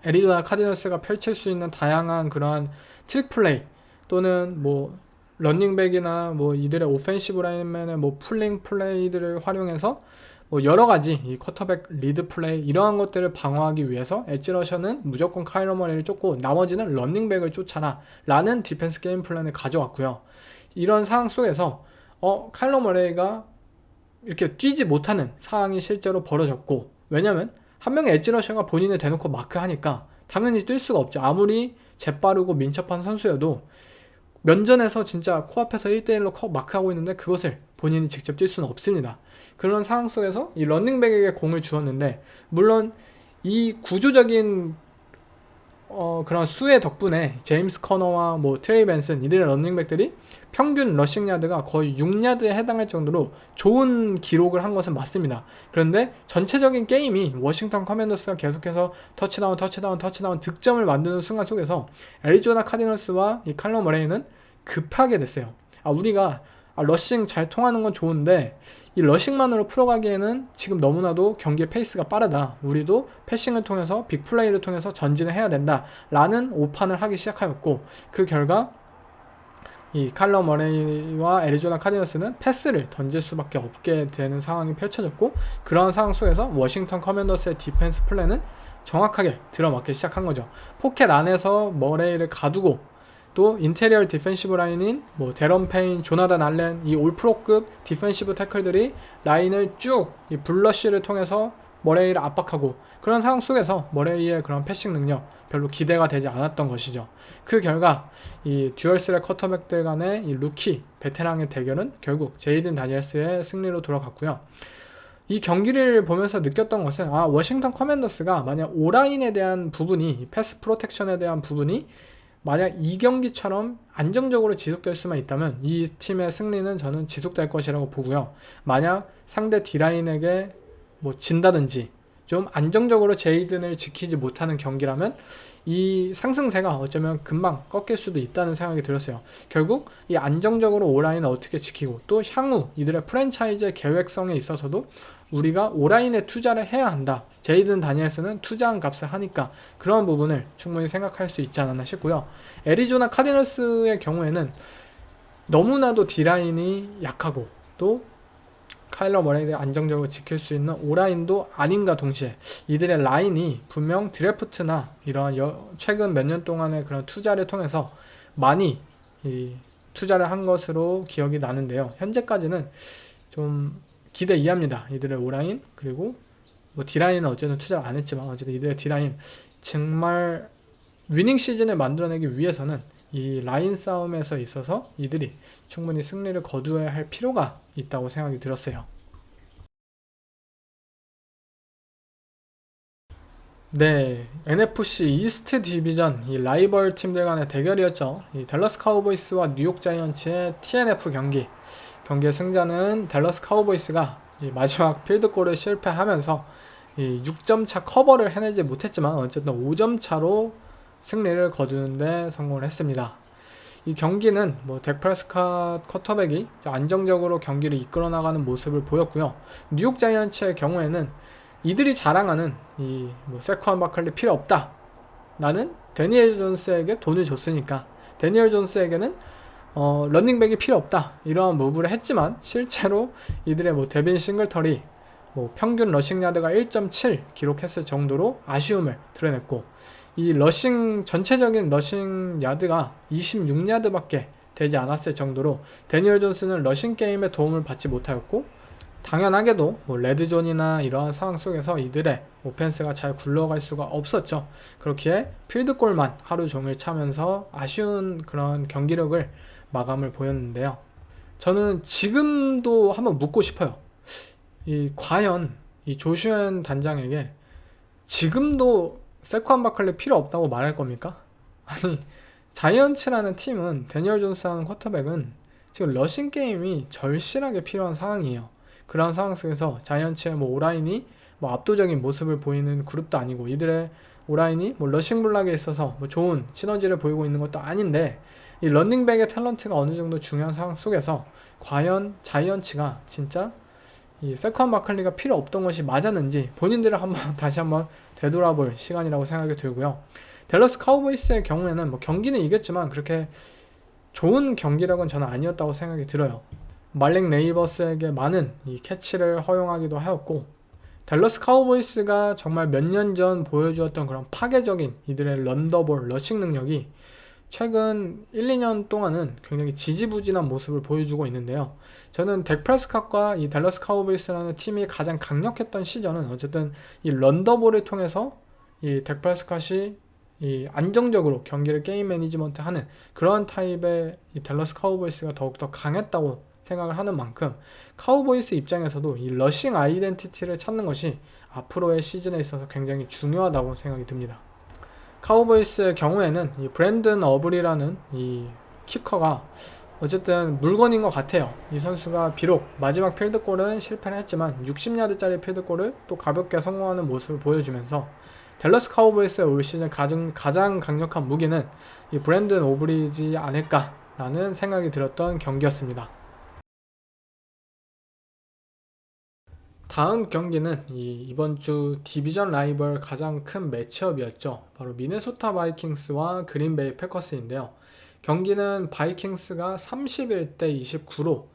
Speaker 1: 애리조나 카디너스가 펼칠 수 있는 다양한 그러한 트릭 플레이 또는 뭐 런닝백이나 뭐 이들의 오펜시브 라인맨의 뭐 풀링 플레이들을 활용해서 뭐 여러 가지 이 쿼터백 리드 플레이 이러한 것들을 방어하기 위해서 엣지 러셔는 무조건 카일러 머레이를 쫓고 나머지는 런닝백을 쫓아라 라는 디펜스 게임 플랜을 가져왔고요. 이런 상황 속에서 카일러 머레이가 이렇게 뛰지 못하는 상황이 실제로 벌어졌고, 왜냐면 한 명의 엣지 러셔가 본인을 대놓고 마크하니까 당연히 뛸 수가 없죠. 아무리 재빠르고 민첩한 선수여도 면전에서 진짜 코앞에서 1대1로 마크하고 있는데 그것을 본인이 직접 뛸 수는 없습니다. 그런 상황 속에서 이 런닝백에게 공을 주었는데, 물론 이 구조적인 그런 수의 덕분에 제임스 커너와 뭐 트레이 벤슨 이들의 런닝백들이 평균 러싱 야드가 거의 6야드에 해당할 정도로 좋은 기록을 한 것은 맞습니다. 그런데 전체적인 게임이 워싱턴 커맨더스가 계속해서 터치다운 득점을 만드는 순간 속에서 애리조나 카디널스와 이 칼러 머레이는 급하게 됐어요. 우리가 러싱 잘 통하는 건 좋은데 이 러싱만으로 풀어가기에는 지금 너무나도 경기의 페이스가 빠르다. 우리도 패싱을 통해서 빅플레이를 통해서 전진을 해야 된다 라는 오판을 하기 시작하였고, 그 결과 이 칼러 머레이와 애리조나 카디너스는 패스를 던질 수밖에 없게 되는 상황이 펼쳐졌고, 그런 상황 속에서 워싱턴 커맨더스의 디펜스 플랜은 정확하게 들어맞기 시작한 거죠. 포켓 안에서 머레이를 가두고 또 인테리어 디펜시브 라인인 뭐 데런 페인, 조나단 알렌 이 올프로급 디펜시브 태클들이 라인을 쭉 이 블러쉬를 통해서 머레이를 압박하고, 그런 상황 속에서 머레이의 그런 패싱 능력 별로 기대가 되지 않았던 것이죠. 그 결과 이 듀얼스의 쿼터백들 간의 이 루키 베테랑의 대결은 결국 제이든 다니엘스의 승리로 돌아갔고요. 이 경기를 보면서 느꼈던 것은 워싱턴 커맨더스가 만약 오라인에 대한 부분이, 패스 프로텍션에 대한 부분이 만약 이 경기처럼 안정적으로 지속될 수만 있다면 이 팀의 승리는 저는 지속될 것이라고 보고요. 만약 상대 D라인에게 뭐 진다든지 좀 안정적으로 제이든을 지키지 못하는 경기라면 이 상승세가 어쩌면 금방 꺾일 수도 있다는 생각이 들었어요. 결국 이 안정적으로 오라인을 어떻게 지키고 또 향후 이들의 프랜차이즈의 계획성에 있어서도 우리가 오라인에 투자를 해야 한다. 제이든 다니엘스는 투자한 값을 하니까 그런 부분을 충분히 생각할 수 있지 않았나 싶고요. 애리조나 카디널스의 경우에는 너무나도 D라인이 약하고 또 카일러 머레이를 안정적으로 지킬 수 있는 오라인도 아닌가 동시에 이들의 라인이 분명 드래프트나 이런 최근 몇 년 동안의 그런 투자를 통해서 많이 투자를 한 것으로 기억이 나는데요. 현재까지는 좀 기대 이합니다. 이들의 오라인, 그리고 뭐 D라인은 어쨌든 투자를 안 했지만 어쨌든 이들의 D라인 정말 위닝 시즌을 만들어내기 위해서는 이 라인 싸움에서 있어서 이들이 충분히 승리를 거두어야 할 필요가 있다고 생각이 들었어요. 네, NFC 이스트 디비전 이 라이벌 팀들 간의 대결이었죠. 이 댈러스 카우보이스와 뉴욕 자이언츠의 TNF 경기의 승자는 댈러스 카우보이스가 이 마지막 필드골을 실패하면서 이 6점 차 커버를 해내지 못했지만 어쨌든 5점 차로 승리를 거두는데 성공을 했습니다. 이 경기는 뭐 덱 프레스캇 쿼터백이 안정적으로 경기를 이끌어 나가는 모습을 보였고요. 뉴욕 자이언츠의 경우에는 이들이 자랑하는 이 뭐 세쿠안 바클리 필요 없다. 나는 데니엘 존스에게 돈을 줬으니까 데니엘 존스에게는 런닝백이 필요 없다. 이러한 무브를 했지만 실제로 이들의 뭐 데빈 싱글터리 뭐 평균 러싱 야드가 1.7 기록했을 정도로 아쉬움을 드러냈고, 이 전체적인 러싱 야드가 26야드밖에 되지 않았을 정도로 데니얼 존스는 러싱 게임에 도움을 받지 못하였고, 당연하게도 뭐 레드존이나 이러한 상황 속에서 이들의 오펜스가 잘 굴러갈 수가 없었죠. 그렇기에 필드골만 하루 종일 차면서 아쉬운 그런 경기력을 마감을 보였는데요. 저는 지금도 한번 묻고 싶어요. 과연 이 조슈엔 단장에게 지금도 세쿠안 바클리 필요 없다고 말할 겁니까? 아니, 자이언츠라는 팀은 데니얼 존스라는 쿼터백은 지금 러싱 게임이 절실하게 필요한 상황이에요. 그런 상황 속에서 자이언츠의 뭐 오라인이 뭐 압도적인 모습을 보이는 그룹도 아니고 이들의 오라인이 뭐 러싱 블락에 있어서 뭐 좋은 시너지를 보이고 있는 것도 아닌데, 이 런닝백의 탤런트가 어느 정도 중요한 상황 속에서 과연 자이언츠가 진짜 이 세컨 마클리가 필요 없던 것이 맞았는지 본인들을 다시 한번 되돌아볼 시간이라고 생각이 들고요. 댈러스 카우보이스의 경우에는 뭐 경기는 이겼지만 그렇게 좋은 경기력은 저는 아니었다고 생각이 들어요. 말릭 네이버스에게 많은 이 캐치를 허용하기도 하였고, 댈러스 카우보이스가 정말 몇 년 전 보여주었던 그런 파괴적인 이들의 런더볼, 러싱 능력이 최근 1, 2년 동안은 굉장히 지지부진한 모습을 보여주고 있는데요. 저는 덱 프레스캇과 이 댈러스 카우보이스라는 팀이 가장 강력했던 시절은 어쨌든 이 런더볼을 통해서 이 덱 프레스캇이 이 안정적으로 경기를 게임 매니지먼트 하는 그런 타입의 이 댈러스 카우보이스가 더욱더 강했다고 생각을 하는 만큼, 카우보이스 입장에서도 이 러싱 아이덴티티를 찾는 것이 앞으로의 시즌에 있어서 굉장히 중요하다고 생각이 듭니다. 카우보이스의 경우에는 이 브랜든 어블이라는 이 키커가 어쨌든 물건인 것 같아요. 이 선수가 비록 마지막 필드골은 실패를 했지만 60야드짜리 필드골을 또 가볍게 성공하는 모습을 보여주면서 댈러스 카우보이스의 올 시즌 가장 강력한 무기는 이 브랜든 오블이지 않을까라는 생각이 들었던 경기였습니다. 다음 경기는 이번 주 디비전 라이벌 가장 큰 매치업이었죠. 바로 미네소타 바이킹스와 그린베이 패커스인데요. 경기는 바이킹스가 31대 29로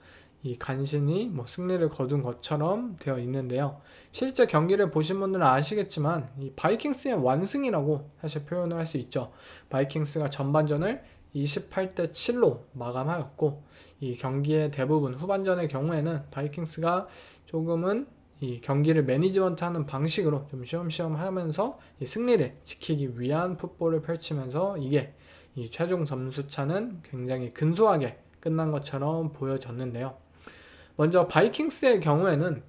Speaker 1: 간신히 승리를 거둔 것처럼 되어 있는데요. 실제 경기를 보신 분들은 아시겠지만 이 바이킹스의 완승이라고 사실 표현을 할 수 있죠. 바이킹스가 전반전을 28대 7로 마감하였고, 이 경기의 대부분 후반전의 경우에는 바이킹스가 조금은 이 경기를 매니지먼트 하는 방식으로 좀 쉬엄쉬엄 하면서 이 승리를 지키기 위한 풋볼을 펼치면서 이게 이 최종 점수차는 굉장히 근소하게 끝난 것처럼 보여졌는데요. 먼저 바이킹스의 경우에는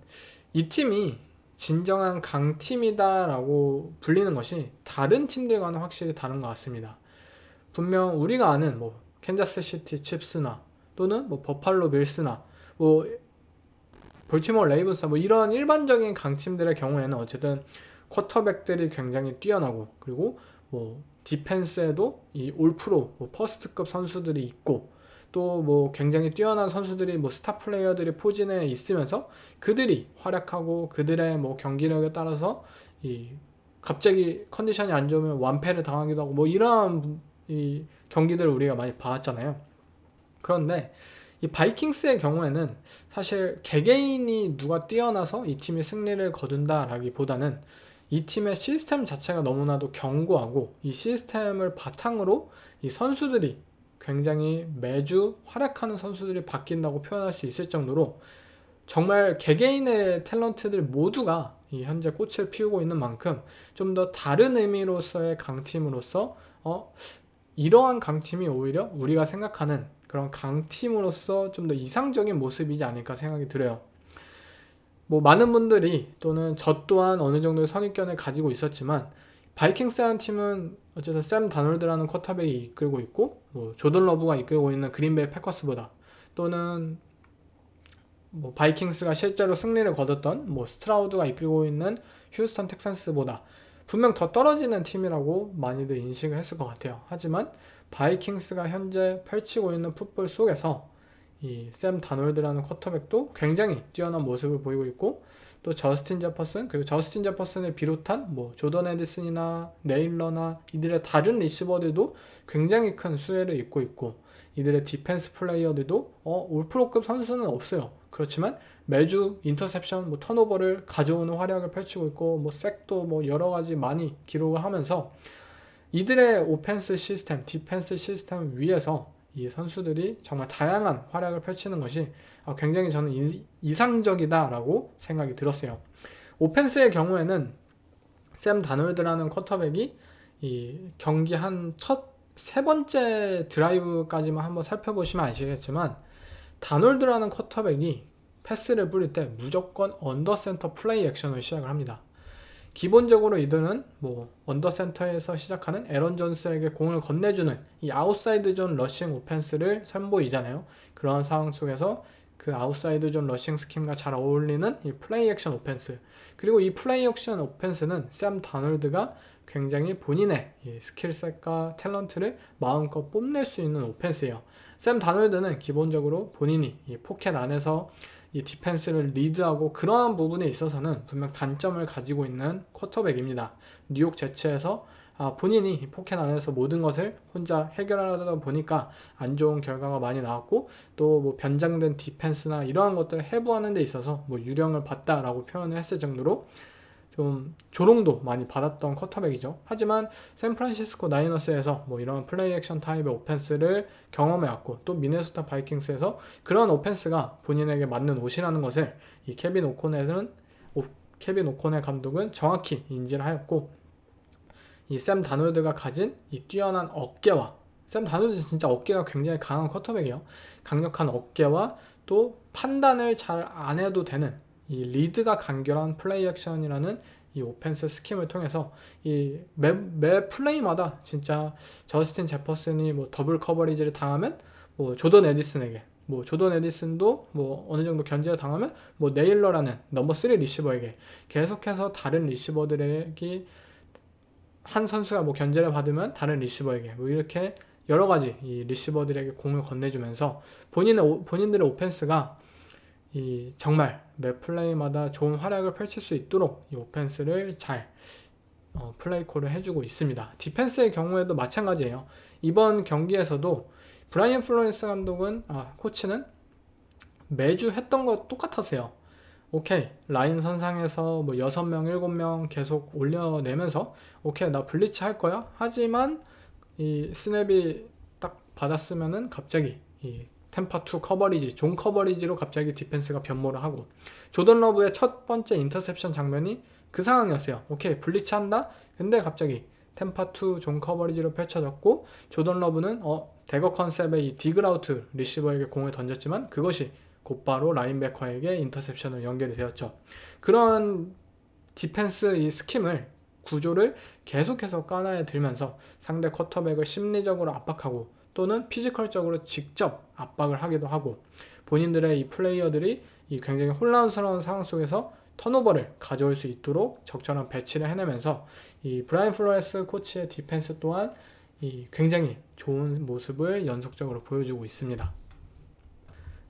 Speaker 1: 이 팀이 진정한 강팀이다라고 불리는 것이 다른 팀들과는 확실히 다른 것 같습니다. 분명 우리가 아는 캔자스 시티 칩스나 또는 버팔로 빌스나 볼티모어 레이븐스 이런 일반적인 강팀들의 경우에는 어쨌든 쿼터백들이 굉장히 뛰어나고, 그리고 디펜스에도 이 올프로 퍼스트급 선수들이 있고, 또 굉장히 뛰어난 선수들이 스타 플레이어들이 포진해 있으면서 그들이 활약하고 그들의 경기력에 따라서 갑자기 컨디션이 안 좋으면 완패를 당하기도 하고 이러한 이 경기들을 우리가 많이 봤잖아요. 그런데 이 바이킹스의 경우에는 사실 개개인이 누가 뛰어나서 이 팀이 승리를 거둔다라기보다는 이 팀의 시스템 자체가 너무나도 견고하고, 이 시스템을 바탕으로 이 선수들이 굉장히 매주 활약하는 선수들이 바뀐다고 표현할 수 있을 정도로 정말 개개인의 탤런트들 모두가 이 현재 꽃을 피우고 있는 만큼 좀 더 다른 의미로서의 강팀으로서 이러한 강팀이 오히려 우리가 생각하는 그런 강팀으로서 좀 더 이상적인 모습이지 않을까 생각이 들어요. 많은 분들이 또는 저 또한 어느 정도의 선입견을 가지고 있었지만, 바이킹스라는 팀은 어쨌든 샘 다놀드라는 쿼터백이 이끌고 있고, 조던 러브가 이끌고 있는 그린베이 패커스보다, 또는 바이킹스가 실제로 승리를 거뒀던 스트라우드가 이끌고 있는 휴스턴 텍산스보다 분명 더 떨어지는 팀이라고 많이들 인식을 했을 것 같아요. 하지만 바이킹스가 현재 펼치고 있는 풋볼 속에서 이 샘 다놀드라는 쿼터백도 굉장히 뛰어난 모습을 보이고 있고, 또 저스틴 제퍼슨, 그리고 저스틴 제퍼슨을 비롯한 조던 에디슨이나 네일러나 이들의 다른 리시버들도 굉장히 큰 수혜를 입고 있고, 이들의 디펜스 플레이어들도 올프로급 선수는 없어요. 그렇지만 매주 인터셉션, 턴오버를 가져오는 활약을 펼치고 있고, 색도 여러 가지 많이 기록을 하면서 이들의 오펜스 시스템, 디펜스 시스템 위에서 이 선수들이 정말 다양한 활약을 펼치는 것이 굉장히 저는 이상적이다라고 생각이 들었어요. 오펜스의 경우에는 샘 다놀드라는 쿼터백이 이 경기 한 첫 세 번째 드라이브까지만 한번 살펴보시면 아시겠지만, 다놀드라는 쿼터백이 패스를 뿌릴 때 무조건 언더센터 플레이 액션을 시작을 합니다. 기본적으로 이들은 언더센터에서 시작하는 에런 존스에게 공을 건네주는 이 아웃사이드 존 러싱 오펜스를 선보이잖아요. 그런 상황 속에서 그 아웃사이드 존 러싱 스킴과 잘 어울리는 이 플레이 액션 오펜스, 그리고 이 플레이 액션 오펜스는 샘 다놀드가 굉장히 본인의 이 스킬셋과 탤런트를 마음껏 뽐낼 수 있는 오펜스예요. 샘 다놀드는 기본적으로 본인이 이 포켓 안에서 이 디펜스를 리드하고 그러한 부분에 있어서는 분명 단점을 가지고 있는 쿼터백입니다. 뉴욕 제츠에서 본인이 포켓 안에서 모든 것을 혼자 해결하다 보니까 안 좋은 결과가 많이 나왔고 또 뭐 변장된 디펜스나 이러한 것들을 해부하는 데 있어서 뭐 유령을 봤다라고 표현을 했을 정도로 좀 조롱도 많이 받았던 쿼터백이죠. 하지만 샌프란시스코 나이너스에서 뭐 이런 플레이 액션 타입의 오펜스를 경험해왔고 또 미네소타 바이킹스에서 그런 오펜스가 본인에게 맞는 옷이라는 것을 이 케빈 오코넬 감독은 정확히 인지를 하였고 이 샘 다놀드가 가진 이 뛰어난 어깨와 샘 다놀드 진짜 어깨가 굉장히 강한 쿼터백이에요. 강력한 어깨와 또 판단을 잘 안 해도 되는 이 리드가 간결한 플레이 액션이라는 이 오펜스 스킴을 통해서 이 매 플레이마다 진짜 저스틴 제퍼슨이 뭐 더블 커버리지를 당하면 뭐 조던 에디슨에게 뭐 조던 에디슨도 뭐 어느 정도 견제를 당하면 뭐 네일러라는 넘버 3 리시버에게 계속해서 다른 리시버들에게 한 선수가 뭐 견제를 받으면 다른 리시버에게 뭐 이렇게 여러 가지 이 리시버들에게 공을 건네주면서 본인들의 오펜스가 이 정말 매 플레이마다 좋은 활약을 펼칠 수 있도록 이 오펜스를 잘 플레이 콜을 해주고 있습니다. 디펜스의 경우에도 마찬가지예요. 이번 경기에서도 브라이언 플로렌스 감독은 코치는 매주 했던 거 똑같았어요. 오케이, 라인 선상에서 뭐 6명, 7명 계속 올려내면서 오케이, 나 블리츠 할 거야. 하지만 이 스냅이 딱 받았으면은 갑자기 이 템파2 커버리지, 존 커버리지로 갑자기 디펜스가 변모를 하고 조던 러브의 첫 번째 인터셉션 장면이 그 상황이었어요. 오케이, 블리츠 한다. 근데 갑자기 템파2 존 커버리지로 펼쳐졌고 조던 러브는 대거 컨셉의 이 디그라우트 리시버에게 공을 던졌지만 그것이 곧바로 라인베커에게 인터셉션으로 연결이 되었죠. 그런 디펜스 이 스킴을 구조를 계속해서 까놔야 들면서 상대 쿼터백을 심리적으로 압박하고 또는 피지컬적으로 직접 압박을 하기도 하고 본인들의 이 플레이어들이 이 굉장히 혼란스러운 상황 속에서 턴오버를 가져올 수 있도록 적절한 배치를 해내면서 이 브라이언 플로레스 코치의 디펜스 또한 이 굉장히 좋은 모습을 연속적으로 보여주고 있습니다.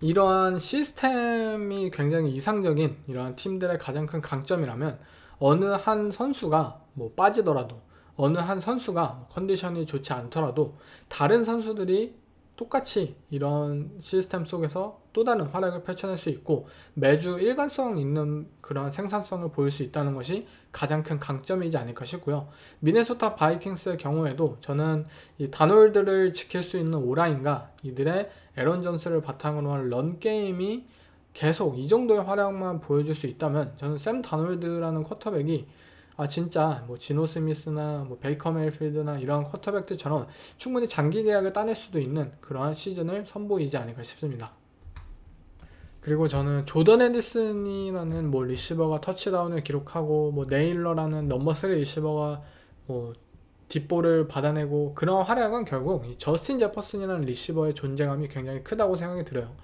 Speaker 1: 이러한 시스템이 굉장히 이상적인 이러한 팀들의 가장 큰 강점이라면 어느 한 선수가 뭐 빠지더라도 어느 한 선수가 컨디션이 좋지 않더라도 다른 선수들이 똑같이 이런 시스템 속에서 또 다른 활약을 펼쳐낼 수 있고 매주 일관성 있는 그런 생산성을 보일 수 있다는 것이 가장 큰 강점이지 않을까 싶고요. 미네소타 바이킹스의 경우에도 저는 이 다놀드를 지킬 수 있는 오라인과 이들의 에런 존스를 바탕으로 한 런 게임이 계속 이 정도의 활약만 보여줄 수 있다면 저는 샘 다놀드라는 쿼터백이 진짜 뭐 지노 스미스나 뭐 베이커 메일필드나 이러한 쿼터백들처럼 충분히 장기 계약을 따낼 수도 있는 그러한 시즌을 선보이지 않을까 싶습니다. 그리고 저는 조던 에디슨이라는 뭐 리시버가 터치다운을 기록하고 뭐 네일러라는 넘버 3 리시버가 뭐 뒷볼을 받아내고 그런 활약은 결국 이 저스틴 제퍼슨이라는 리시버의 존재감이 굉장히 크다고 생각이 들어요.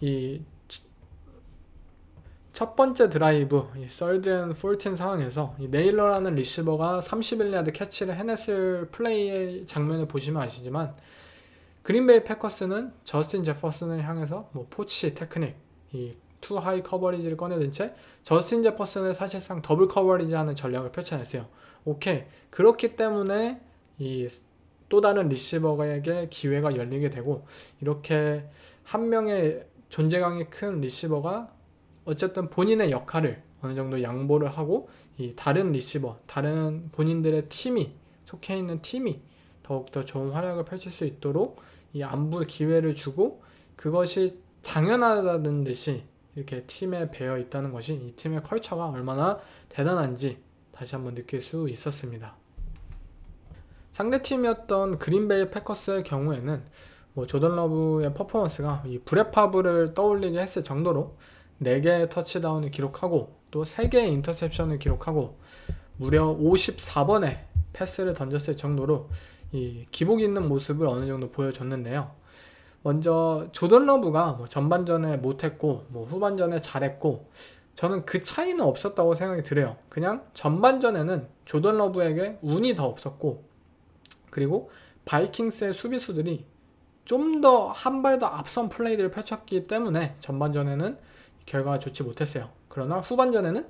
Speaker 1: 이 첫 번째 드라이브, 이 third and 14 상황에서 이 네일러라는 리시버가 31야드 캐치를 해냈을 플레이의 장면을 보시면 아시지만 그린베이 패커스는 저스틴 제퍼슨을 향해서 뭐 포치 테크닉, 이 투 하이 커버리지를 꺼내든 채 저스틴 제퍼슨을 사실상 더블 커버리지 하는 전략을 펼쳐냈어요. 오케이, 그렇기 때문에 이 또 다른 리시버에게 기회가 열리게 되고 이렇게 한 명의 존재감이 큰 리시버가 어쨌든 본인의 역할을 어느 정도 양보를 하고 이 다른 리시버, 다른 본인들의 팀이 속해 있는 팀이 더욱더 좋은 활약을 펼칠 수 있도록 이 안부 기회를 주고 그것이 당연하다는 듯이 이렇게 팀에 배어 있다는 것이 이 팀의 컬처가 얼마나 대단한지 다시 한번 느낄 수 있었습니다. 상대팀이었던 그린베이 패커스의 경우에는 뭐 조던 러브의 퍼포먼스가 이 브렛 파브를 떠올리게 했을 정도로 4개의 터치다운을 기록하고 또 3개의 인터셉션을 기록하고 무려 54번의 패스를 던졌을 정도로 이 기복 있는 모습을 어느 정도 보여줬는데요. 먼저 조던 러브가 뭐 전반전에 못했고 뭐 후반전에 잘했고 저는 그 차이는 없었다고 생각이 들어요. 그냥 전반전에는 조던 러브에게 운이 더 없었고 그리고 바이킹스의 수비수들이 좀 더 한 발 더 앞선 플레이들을 펼쳤기 때문에 전반전에는 결과가 좋지 못했어요. 그러나 후반전에는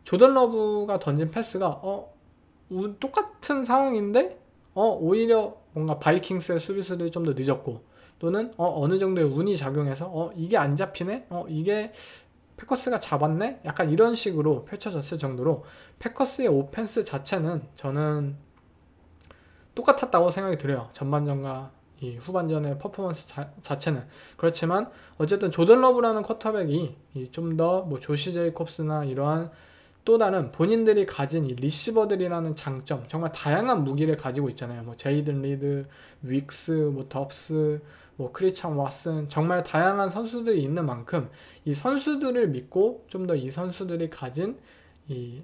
Speaker 1: 조던 러브가 던진 패스가 똑같은 상황인데 오히려 뭔가 바이킹스의 수비수들이 좀 더 늦었고, 또는 어느 정도의 운이 작용해서 이게 안 잡히네? 이게 패커스가 잡았네? 약간 이런 식으로 펼쳐졌을 정도로 패커스의 오펜스 자체는 저는 똑같았다고 생각이 들어요. 전반전과 이 후반전의 퍼포먼스 자체는. 그렇지만 어쨌든 조던 러브라는 쿼터백이 좀 더 뭐 조시 제이콥스나 이러한 또 다른 본인들이 가진 이 리시버들이라는 장점, 정말 다양한 무기를 가지고 있잖아요. 뭐 제이든 리드, 윅스, 뭐 덥스, 뭐 크리스찬 왓슨, 정말 다양한 선수들이 있는 만큼 이 선수들을 믿고 좀 더 이 선수들이 가진 이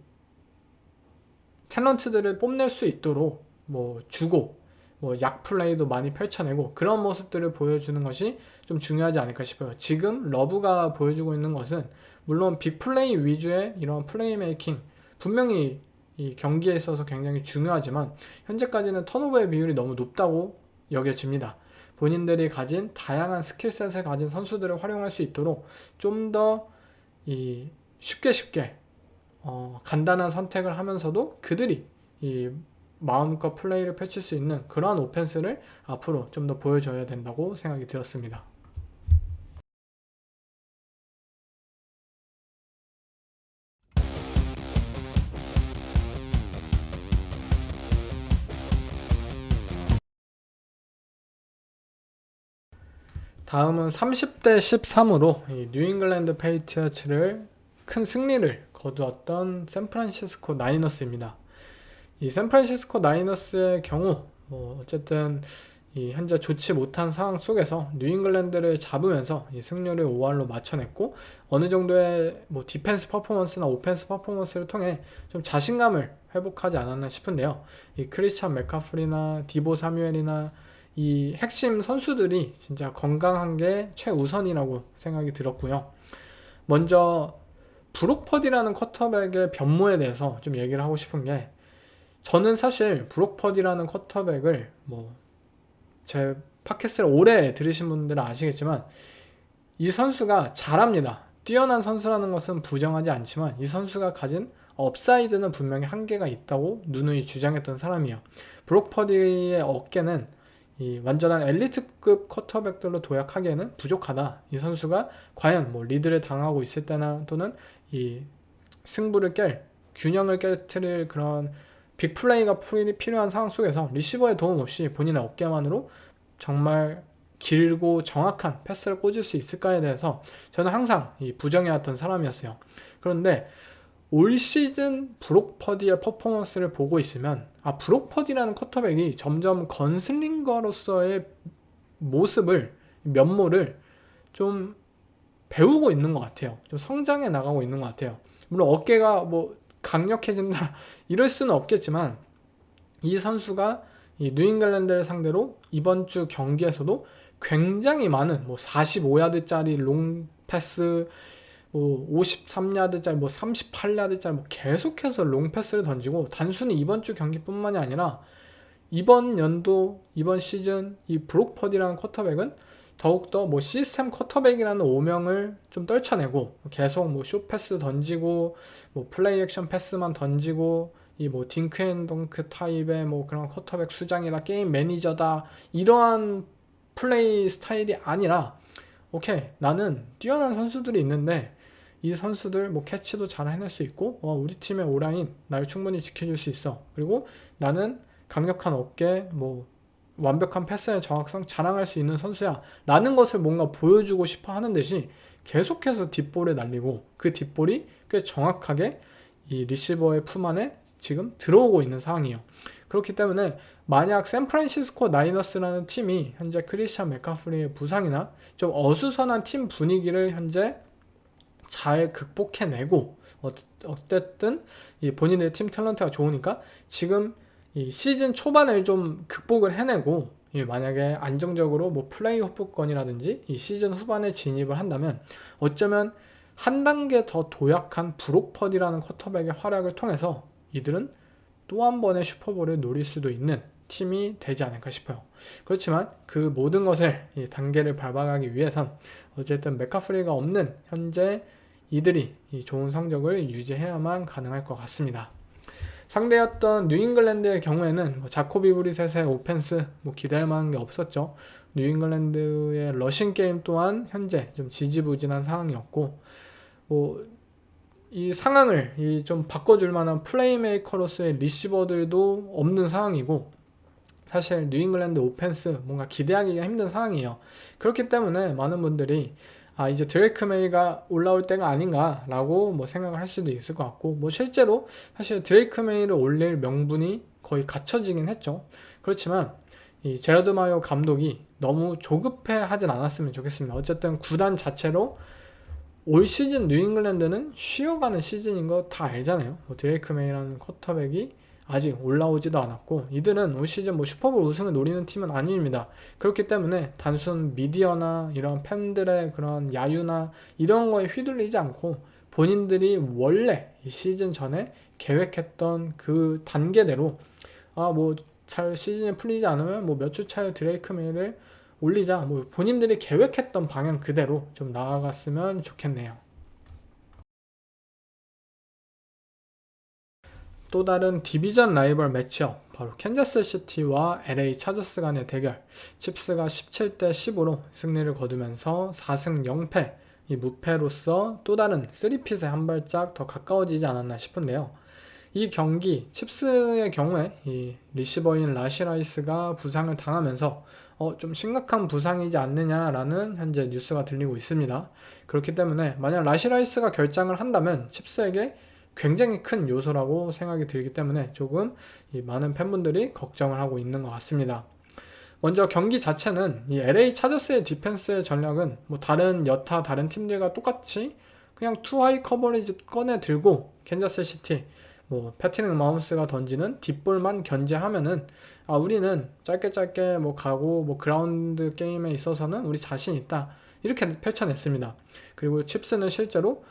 Speaker 1: 탤런트들을 뽐낼 수 있도록 뭐 주고, 뭐 약 플레이도 많이 펼쳐내고, 그런 모습들을 보여주는 것이 좀 중요하지 않을까 싶어요. 지금 러브가 보여주고 있는 것은 물론 빅플레이 위주의 이런 플레이 메이킹, 분명히 이 경기에 있어서 굉장히 중요하지만 현재까지는 턴오버의 비율이 너무 높다고 여겨집니다. 본인들이 가진 다양한 스킬셋을 가진 선수들을 활용할 수 있도록 좀 더 쉽게 간단한 선택을 하면서도 그들이 이 마음껏 플레이를 펼칠 수 있는 그러한 오펜스를 앞으로 좀 더 보여줘야 된다고 생각이 들었습니다. 다음은 30대 13으로 뉴잉글랜드 페이트리어츠를 큰 승리를 거두었던 샌프란시스코 나이너스입니다. 이 샌프란시스코 나이너스의 경우 어쨌든 현재 좋지 못한 상황 속에서 뉴잉글랜드를 잡으면서 이 승률을 5할로 맞춰냈고, 어느 정도의 뭐 디펜스 퍼포먼스나 오펜스 퍼포먼스를 통해 좀 자신감을 회복하지 않았나 싶은데요. 이 크리스찬 맥카프리나 디보 사뮤엘이나 이 핵심 선수들이 진짜 건강한 게 최우선이라고 생각이 들었고요. 먼저 브록 퍼디라는 쿼터백의 변모에 대해서 좀 얘기를 하고 싶은 게, 저는 사실 브록 퍼디라는 쿼터백을 제 팟캐스트를 오래 들으신 분들은 아시겠지만 이 선수가 잘합니다. 뛰어난 선수라는 것은 부정하지 않지만 이 선수가 가진 업사이드는 분명히 한계가 있다고 누누이 주장했던 사람이에요. 브록 퍼디의 어깨는 이 완전한 엘리트급 쿼터백들로 도약하기에는 부족하다. 이 선수가 과연 뭐 리드를 당하고 있을 때나 또는 이 승부를 균형을 깨트릴 그런 빅플레이가 필요한 상황 속에서 리시버의 도움 없이 본인의 어깨만으로 정말 길고 정확한 패스를 꽂을 수 있을까에 대해서 저는 항상 부정해왔던 사람이었어요. 그런데 올 시즌 브록 퍼디의 퍼포먼스를 보고 있으면 브록 퍼디라는 쿼터백이 점점 건슬링거로서의 모습을, 면모를 좀 배우고 있는 것 같아요. 좀 성장해 나가고 있는 것 같아요. 물론 어깨가 뭐 강력해진다 이럴 수는 없겠지만 이 선수가 이 뉴잉글랜드를 상대로 이번 주 경기에서도 굉장히 많은 45야드짜리 롱 패스, 53야드짜리, 38야드짜리 계속해서 롱 패스를 던지고, 단순히 이번 주 경기뿐만이 아니라 이번 연도, 이번 시즌 이 브록 퍼디라는 쿼터백은 더욱더 시스템 쿼터백이라는 오명을 좀 떨쳐내고 계속 숏패스 던지고 플레이 액션 패스만 던지고 이 딩크 앤 덩크 타입의 그런 쿼터백 수장이다, 게임 매니저다, 이러한 플레이 스타일이 아니라, 오케이, 나는 뛰어난 선수들이 있는데 이 선수들 캐치도 잘 해낼 수 있고 우리 팀의 오라인 날 충분히 지켜줄 수 있어. 그리고 나는 강력한 어깨, 완벽한 패스의 정확성 자랑할 수 있는 선수야 라는 것을 뭔가 보여주고 싶어 하는 듯이 계속해서 뒷볼을 날리고, 그 뒷볼이 꽤 정확하게 이 리시버의 품 안에 지금 들어오고 있는 상황이에요. 그렇기 때문에 만약 샌프란시스코 나이너스라는 팀이 현재 크리스찬 맥카프리의 부상이나 좀 어수선한 팀 분위기를 현재 잘 극복해내고, 어쨌든 이 본인의 팀 탤런트가 좋으니까 지금 이 시즌 초반을 좀 극복을 해내고 만약에 안정적으로 플레이오프권이라든지 이 시즌 후반에 진입을 한다면 어쩌면 한 단계 더 도약한 브록 퍼디라는 쿼터백의 활약을 통해서 이들은 또 한 번의 슈퍼볼을 노릴 수도 있는 팀이 되지 않을까 싶어요. 그렇지만 그 모든 것을 이 단계를 밟아가기 위해선 어쨌든 맥카프리가 없는 현재 이들이 이 좋은 성적을 유지해야만 가능할 것 같습니다. 상대였던 뉴잉글랜드의 경우에는 뭐 자코비 브리셋의 오펜스 뭐 기대할 만한 게 없었죠. 뉴잉글랜드의 러싱 게임 또한 현재 좀 지지부진한 상황이었고, 뭐 이 상황을 좀 바꿔줄 만한 플레이메이커로서의 리시버들도 없는 상황이고, 사실 뉴잉글랜드 오펜스 뭔가 기대하기가 힘든 상황이에요. 그렇기 때문에 많은 분들이 이제 드레이크 메이가 올라올 때가 아닌가 라고 뭐 생각을 할 수도 있을 것 같고, 뭐 실제로 사실 드레이크 메이를 올릴 명분이 거의 갖춰지긴 했죠. 그렇지만 이 제러드 마이어 감독이 너무 조급해 하진 않았으면 좋겠습니다. 어쨌든 구단 자체로 올 시즌 뉴잉글랜드는 쉬어가는 시즌인 거 다 알잖아요. 뭐 드레이크 메이라는 쿼터백이 아직 올라오지도 않았고, 이들은 올 시즌 뭐 슈퍼볼 우승을 노리는 팀은 아닙니다. 그렇기 때문에 단순 미디어나 이런 팬들의 그런 야유나 이런 거에 휘둘리지 않고 본인들이 원래 이 시즌 전에 계획했던 그 단계대로 뭐 잘 시즌이 풀리지 않으면 뭐 몇 주 차에 드레이크 메이를 올리자, 뭐 본인들이 계획했던 방향 그대로 좀 나아갔으면 좋겠네요. 또 다른 디비전 라이벌 매치업, 바로 캔자스 시티와 LA 차저스 간의 대결. 칩스가 17대 10으로 승리를 거두면서 4승 0패, 이 무패로서 또 다른 3핏에 한 발짝 더 가까워지지 않았나 싶은데요. 이 경기 칩스의 경우에 이 리시버인 라시 라이스가 부상을 당하면서 좀 심각한 부상이지 않느냐라는 현재 뉴스가 들리고 있습니다. 그렇기 때문에 만약 라시 라이스가 결장을 한다면 칩스에게 굉장히 큰 요소라고 생각이 들기 때문에 조금 이 많은 팬분들이 걱정을 하고 있는 것 같습니다. 먼저 경기 자체는 이 LA 차저스의 디펜스의 전략은 뭐 다른 팀들과 똑같이 그냥 투하이 커버리지 꺼내 들고 캔자스 시티 뭐 패트릭 마홈스가 던지는 뒷볼만 견제하면은 우리는 짧게 뭐 가고 뭐 그라운드 게임에 있어서는 우리 자신 있다, 이렇게 펼쳐냈습니다. 그리고 칩스는 실제로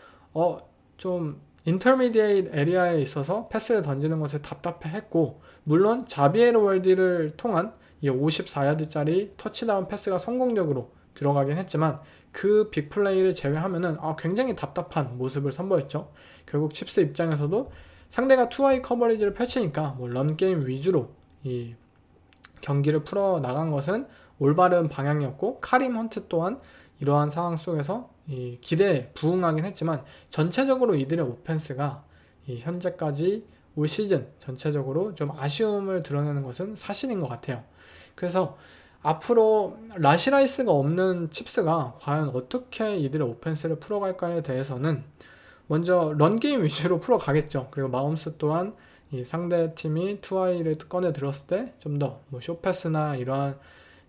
Speaker 1: 좀 인터미디에이트 에리아에 있어서 패스를 던지는 것에 답답해했고, 물론 자비에르 월디를 통한 이 54야드짜리 터치다운 패스가 성공적으로 들어가긴 했지만 그 빅플레이를 제외하면은 굉장히 답답한 모습을 선보였죠. 결국 칩스 입장에서도 상대가 투하이 커버리지를 펼치니까 뭐 런게임 위주로 이 경기를 풀어 나간 것은 올바른 방향이었고, 카림 헌트 또한 이러한 상황 속에서 이 기대에 부응하긴 했지만 전체적으로 이들의 오펜스가 이 현재까지 올 시즌 전체적으로 좀 아쉬움을 드러내는 것은 사실인 것 같아요. 그래서 앞으로 라시라이스가 없는 칩스가 과연 어떻게 이들의 오펜스를 풀어갈까에 대해서는 먼저 런게임 위주로 풀어가겠죠. 그리고 마홈스 또한 이 상대팀이 투하이를 꺼내 들었을 때 좀 더 뭐 쇼패스나 이러한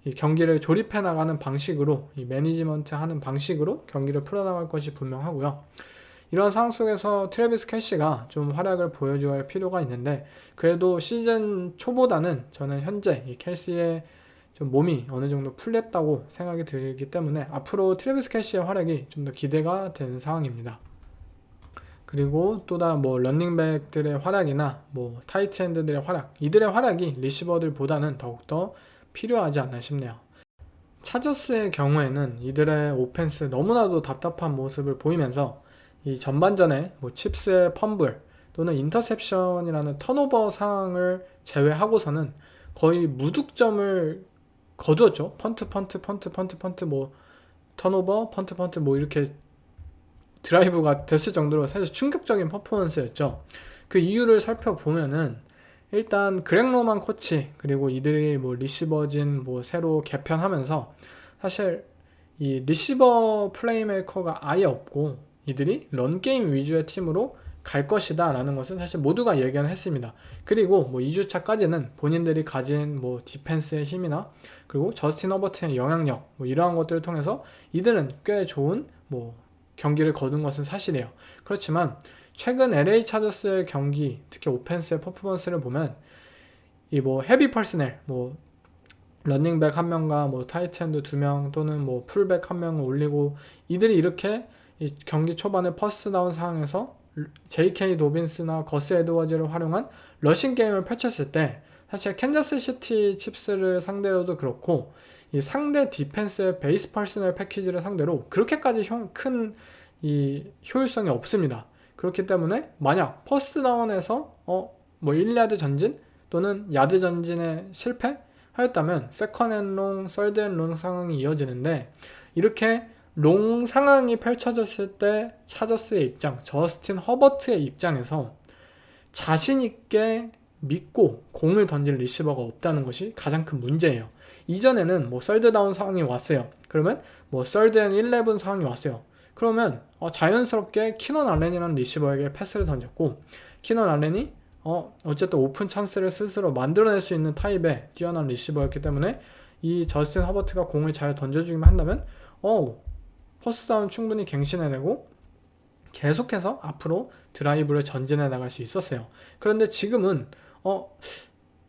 Speaker 1: 이 경기를 조립해 나가는 방식으로, 이 매니지먼트 하는 방식으로 경기를 풀어나갈 것이 분명하고요. 이런 상황 속에서 트래비스 켈시가 좀 활약을 보여줘야 할 필요가 있는데, 그래도 시즌 초보다는 저는 현재 이 켈시의 좀 몸이 어느 정도 풀렸다고 생각이 들기 때문에 앞으로 트래비스 켈시의 활약이 좀 더 기대가 되는 상황입니다. 그리고 또다 뭐 런닝백들의 활약이나 뭐 타이트엔드들의 활약, 이들의 활약이 리시버들보다는 더욱더 필요하지 않나 싶네요. 차저스의 경우에는 이들의 오펜스 너무나도 답답한 모습을 보이면서 이 전반전에 뭐 칩스의 펌블 또는 인터셉션이라는 턴오버 상황을 제외하고서는 거의 무득점을 거두었죠. 펀트 뭐 턴오버 펀트 뭐 이렇게 드라이브가 됐을 정도로 사실 충격적인 퍼포먼스였죠. 그 이유를 살펴보면은 일단 그렉 로만 코치 그리고 이들이 뭐 리시버진 뭐 새로 개편하면서 사실 이 리시버 플레이메이커가 아예 없고 이들이 런게임 위주의 팀으로 갈 것이다 라는 것은 사실 모두가 예견을 했습니다. 그리고 뭐 2주차까지는 본인들이 가진 뭐 디펜스의 힘이나 그리고 저스틴 허버트의 영향력 뭐 이러한 것들을 통해서 이들은 꽤 좋은 뭐 경기를 거둔 것은 사실이에요. 그렇지만 최근 LA 차저스의 경기, 특히 오펜스의 퍼포먼스를 보면 이 뭐 헤비 퍼스넬, 뭐 러닝백 한 명과 뭐 타이트엔드 2명 또는 뭐 풀백 한 명을 올리고 이들이 이렇게 이 경기 초반에 퍼스트다운 상황에서 JK 도빈스나 거스 에드워즈를 활용한 러싱 게임을 펼쳤을 때 사실 캔자스 시티 칩스를 상대로도 그렇고 이 상대 디펜스의 베이스 퍼스널 패키지를 상대로 그렇게까지 큰 이 효율성이 없습니다. 그렇기 때문에 만약 퍼스트 다운에서 뭐 1야드 전진 또는 야드 전진에 실패하였다면 세컨 앤 롱, 서드 앤 롱 상황이 이어지는데, 이렇게 롱 상황이 펼쳐졌을 때 차저스의 입장, 저스틴 허버트의 입장에서 자신 있게 믿고 공을 던질 리시버가 없다는 것이 가장 큰 문제예요. 이전에는 뭐 썰드 다운 상황이 왔어요. 그러면 뭐 썰드 앤 11 상황이 왔어요. 그러면 자연스럽게 키넌 알렌이라는 리시버에게 패스를 던졌고, 키넌 알렌이 어쨌든 오픈 찬스를 스스로 만들어낼 수 있는 타입의 뛰어난 리시버였기 때문에 이 저스틴 허버트가 공을 잘 던져주기만 한다면 퍼스트 다운 충분히 갱신해내고 계속해서 앞으로 드라이브를 전진해 나갈 수 있었어요. 그런데 지금은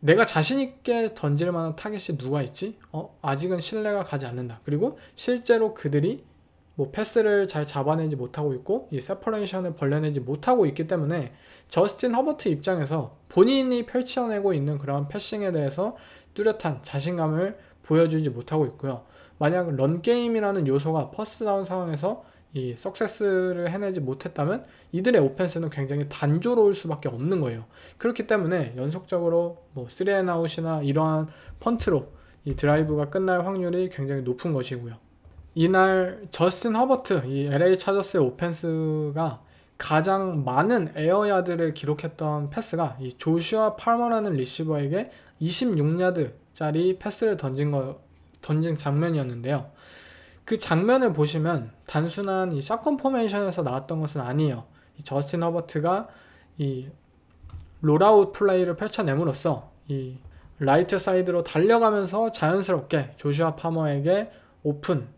Speaker 1: 내가 자신있게 던질 만한 타겟이 누가 있지? 아직은 신뢰가 가지 않는다. 그리고 실제로 그들이 뭐 패스를 잘 잡아내지 못하고 있고 이 세퍼레이션을 벌려내지 못하고 있기 때문에 저스틴 허버트 입장에서 본인이 펼쳐내고 있는 그런 패싱에 대해서 뚜렷한 자신감을 보여주지 못하고 있고요. 만약 런게임이라는 요소가 퍼스트 다운 상황에서 이 석세스를 해내지 못했다면 이들의 오펜스는 굉장히 단조로울 수밖에 없는 거예요. 그렇기 때문에 연속적으로 뭐 3&아웃이나 이러한 펀트로 이 드라이브가 끝날 확률이 굉장히 높은 것이고요. 이날 저스틴 허버트, 이 LA 차저스의 오펜스가 가장 많은 에어야드를 기록했던 패스가 이 조슈아 팔머라는 리시버에게 26야드짜리 패스를 던진 장면이었는데요. 그 장면을 보시면 단순한 이 샷건 포메이션에서 나왔던 것은 아니에요. 이 저스틴 허버트가 이 롤아웃 플레이를 펼쳐냄으로써 이 라이트 사이드로 달려가면서 자연스럽게 조슈아 파머에게 오픈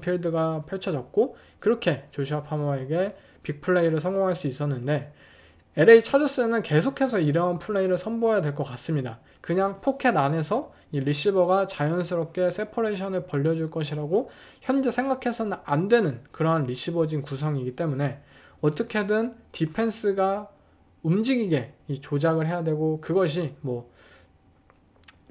Speaker 1: 필드가 펼쳐졌고, 그렇게 조슈아 파머에게 빅플레이를 성공할 수 있었는데, LA 차저스는 계속해서 이런 플레이를 선보여야 될 것 같습니다. 그냥 포켓 안에서 이 리시버가 자연스럽게 세퍼레이션을 벌려줄 것이라고 현재 생각해서는 안 되는 그러한 리시버진 구성이기 때문에 어떻게든 디펜스가 움직이게 이 조작을 해야 되고, 그것이 뭐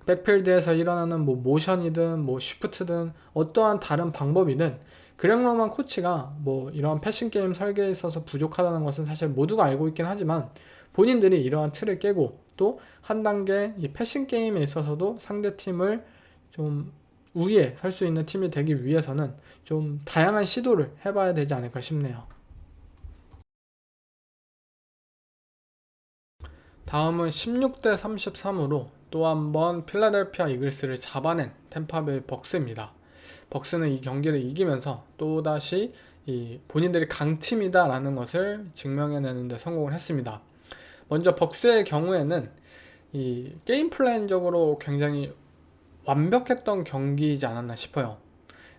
Speaker 1: 백필드에서 일어나는 뭐 모션이든 뭐 쉬프트든 어떠한 다른 방법이든, 그렉 로만 코치가 뭐 이러한 패싱 게임 설계에 있어서 부족하다는 것은 사실 모두가 알고 있긴 하지만, 본인들이 이러한 틀을 깨고 또 한 단계 이 패싱 게임에 있어서도 상대 팀을 좀 우위에 설 수 있는 팀이 되기 위해서는 좀 다양한 시도를 해봐야 되지 않을까 싶네요. 다음은 16대 33으로 또 한 번 필라델피아 이글스를 잡아낸 템파베이 벅스입니다. 벅스는 이 경기를 이기면서 또다시 이 본인들이 강팀이다 라는 것을 증명해내는 데 성공을 했습니다. 먼저 벅스의 경우에는 이 게임 플랜적으로 굉장히 완벽했던 경기이지 않았나 싶어요.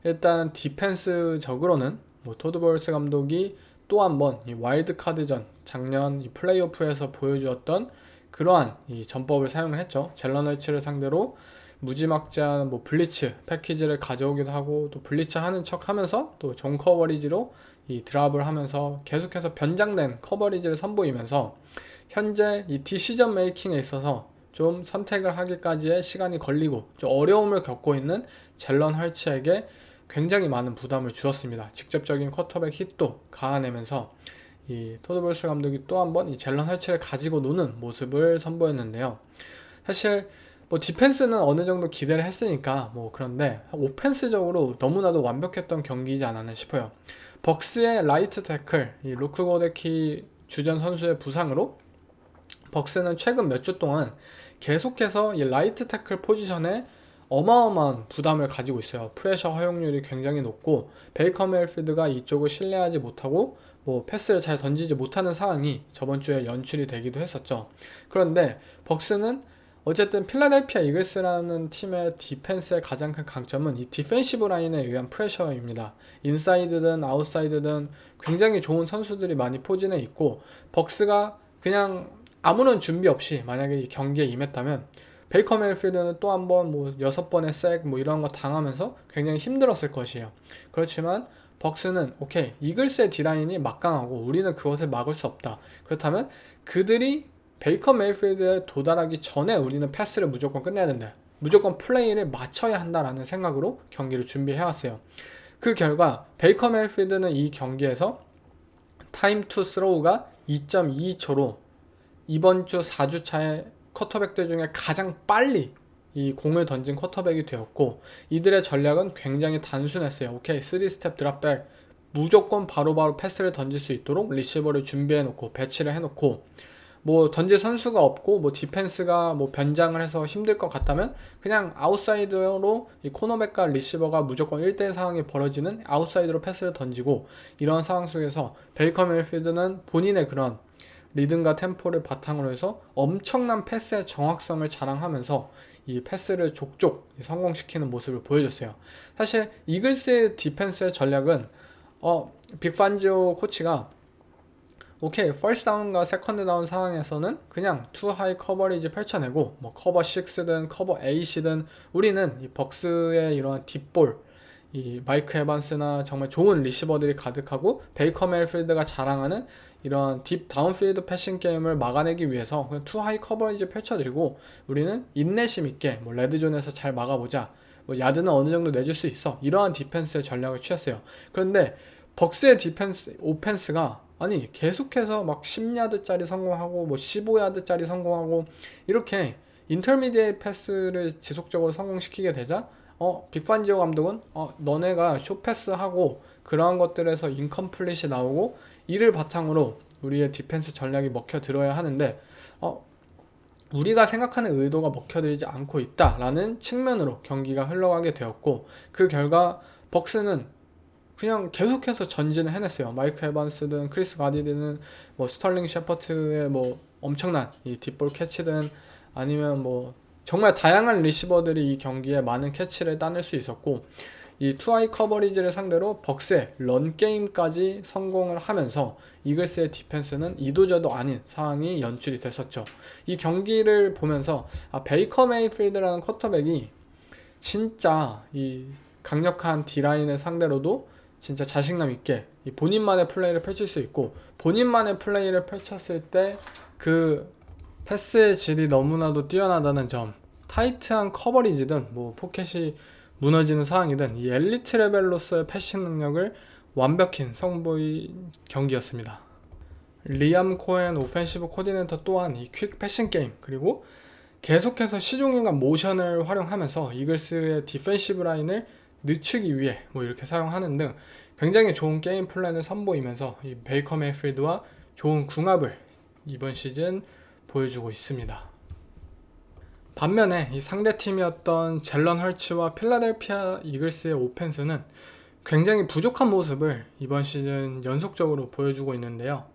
Speaker 1: 일단 디펜스적으로는 뭐 토드 볼스 감독이 또 한 번 이 와일드카드전, 작년 이 플레이오프에서 보여주었던 그러한 이 전법을 사용을 했죠. 젤런 헐츠를 상대로 무지막지한 뭐 블리츠 패키지를 가져오기도 하고, 또 블리츠 하는 척 하면서 또 존 커버리지로 이 드랍을 하면서 계속해서 변장된 커버리지를 선보이면서 현재 이 디시전 메이킹에 있어서 좀 선택을 하기까지의 시간이 걸리고 좀 어려움을 겪고 있는 젤런 헐츠에게 굉장히 많은 부담을 주었습니다. 직접적인 쿼터백 힛도 가아내면서 이 토드 볼스 감독이 또 한 번 이 젤런 헐츠를 가지고 노는 모습을 선보였는데요. 사실 뭐 디펜스는 어느 정도 기대를 했으니까 뭐 그런데 오펜스적으로 너무나도 완벽했던 경기이지 않았나 싶어요. 벅스의 라이트 태클, 이 루크 고데키 주전 선수의 부상으로 벅스는 최근 몇 주 동안 계속해서 이 라이트 태클 포지션에 어마어마한 부담을 가지고 있어요. 프레셔 허용률이 굉장히 높고 베이커 메일필드가 이쪽을 신뢰하지 못하고 뭐 패스를 잘 던지지 못하는 상황이 저번 주에 연출이 되기도 했었죠. 그런데 벅스는 어쨌든 필라델피아 이글스라는 팀의 디펜스의 가장 큰 강점은 이 디펜시브 라인에 의한 프레셔입니다. 인사이드든 아웃사이드든 굉장히 좋은 선수들이 많이 포진해 있고, 벅스가 그냥 아무런 준비 없이 만약에 이 경기에 임했다면 베이커 메일필드는 또 한 번 뭐 6번의 색 뭐 이런 거 당하면서 굉장히 힘들었을 것이에요. 그렇지만 벅스는 오케이, 이글스의 D라인이 막강하고 우리는 그것을 막을 수 없다. 그렇다면 그들이 베이커 메일필드에 도달하기 전에 우리는 패스를 무조건 끝내야 된다. 무조건 플레이를 맞춰야 한다라는 생각으로 경기를 준비해왔어요. 그 결과 베이커 메이필드는 이 경기에서 타임 투 스로우가 2.2초로 이번 주 4주차의 쿼터백들 중에 가장 빨리 이 공을 던진 쿼터백이 되었고, 이들의 전략은 굉장히 단순했어요. 오케이, 3스텝 드랍백, 무조건 바로바로 패스를 던질 수 있도록 리시버를 준비해놓고 배치를 해놓고, 뭐 던질 선수가 없고 뭐 디펜스가 뭐 변장을 해서 힘들 것 같다면 그냥 아웃사이드로 이 코너백과 리시버가 무조건 1대1 상황이 벌어지는 아웃사이드로 패스를 던지고, 이런 상황 속에서 베이커 메이필드는 본인의 그런 리듬과 템포를 바탕으로 해서 엄청난 패스의 정확성을 자랑하면서 이 패스를 족족 성공시키는 모습을 보여줬어요. 사실 이글스의 디펜스의 전략은 빅판지오 코치가 오케이, 퍼스트 다운과 세컨드 다운 상황에서는 그냥 투 하이 커버리지 펼쳐내고 뭐 커버 6든 커버 8이든 우리는 이 벅스의 이러한 딥볼, 이 마이크 에반스나 정말 좋은 리시버들이 가득하고 베이커 메이필드가 자랑하는 이런 딥 다운필드 패싱 게임을 막아내기 위해서 그냥 투 하이 커버리지 펼쳐드리고 우리는 인내심 있게 뭐 레드존에서 잘 막아보자, 뭐 야드는 어느 정도 내줄 수 있어, 이러한 디펜스의 전략을 취했어요. 그런데 벅스의 디펜스 오펜스가 아니 계속해서 막 10야드짜리 성공하고 뭐 15야드짜리 성공하고 이렇게 인터미디에이트 패스를 지속적으로 성공시키게 되자 빅판지오 감독은 너네가 숏패스하고 그러한 것들에서 인컴플릿이 나오고 이를 바탕으로 우리의 디펜스 전략이 먹혀들어야 하는데 우리가 생각하는 의도가 먹혀들지 않고 있다라는 측면으로 경기가 흘러가게 되었고, 그 결과 벅스는 그냥 계속해서 전진을 해냈어요. 마이크 에반스든 크리스 가디든 뭐 스털링 셰퍼트의 뭐 엄청난 이 딥볼 캐치든 아니면 뭐 정말 다양한 리시버들이 이 경기에 많은 캐치를 따낼 수 있었고, 이 투하이 커버리지를 상대로 벅스의 런 게임까지 성공을 하면서 이글스의 디펜스는 이도저도 아닌 상황이 연출이 됐었죠. 이 경기를 보면서 베이커 메이필드라는 쿼터백이 진짜 이 강력한 D라인을 상대로도 진짜 자신감 있게 본인만의 플레이를 펼칠 수 있고, 본인만의 플레이를 펼쳤을 때 그 패스의 질이 너무나도 뛰어나다는 점, 타이트한 커버리지든 뭐 포켓이 무너지는 상황이든 이 엘리트 레벨로서의 패싱 능력을 완벽히 선보인 경기였습니다. 리암 코엔 오펜시브 코디네이터 또한 이 퀵 패싱 게임, 그리고 계속해서 시종일관 모션을 활용하면서 이글스의 디펜시브 라인을 늦추기 위해 뭐 이렇게 사용하는 등 굉장히 좋은 게임 플랜을 선보이면서 이 베이커 메이필드와 좋은 궁합을 이번 시즌 보여주고 있습니다. 반면에 이 상대팀이었던 젤런 헐츠와 필라델피아 이글스의 오펜스는 굉장히 부족한 모습을 이번 시즌 연속적으로 보여주고 있는데요.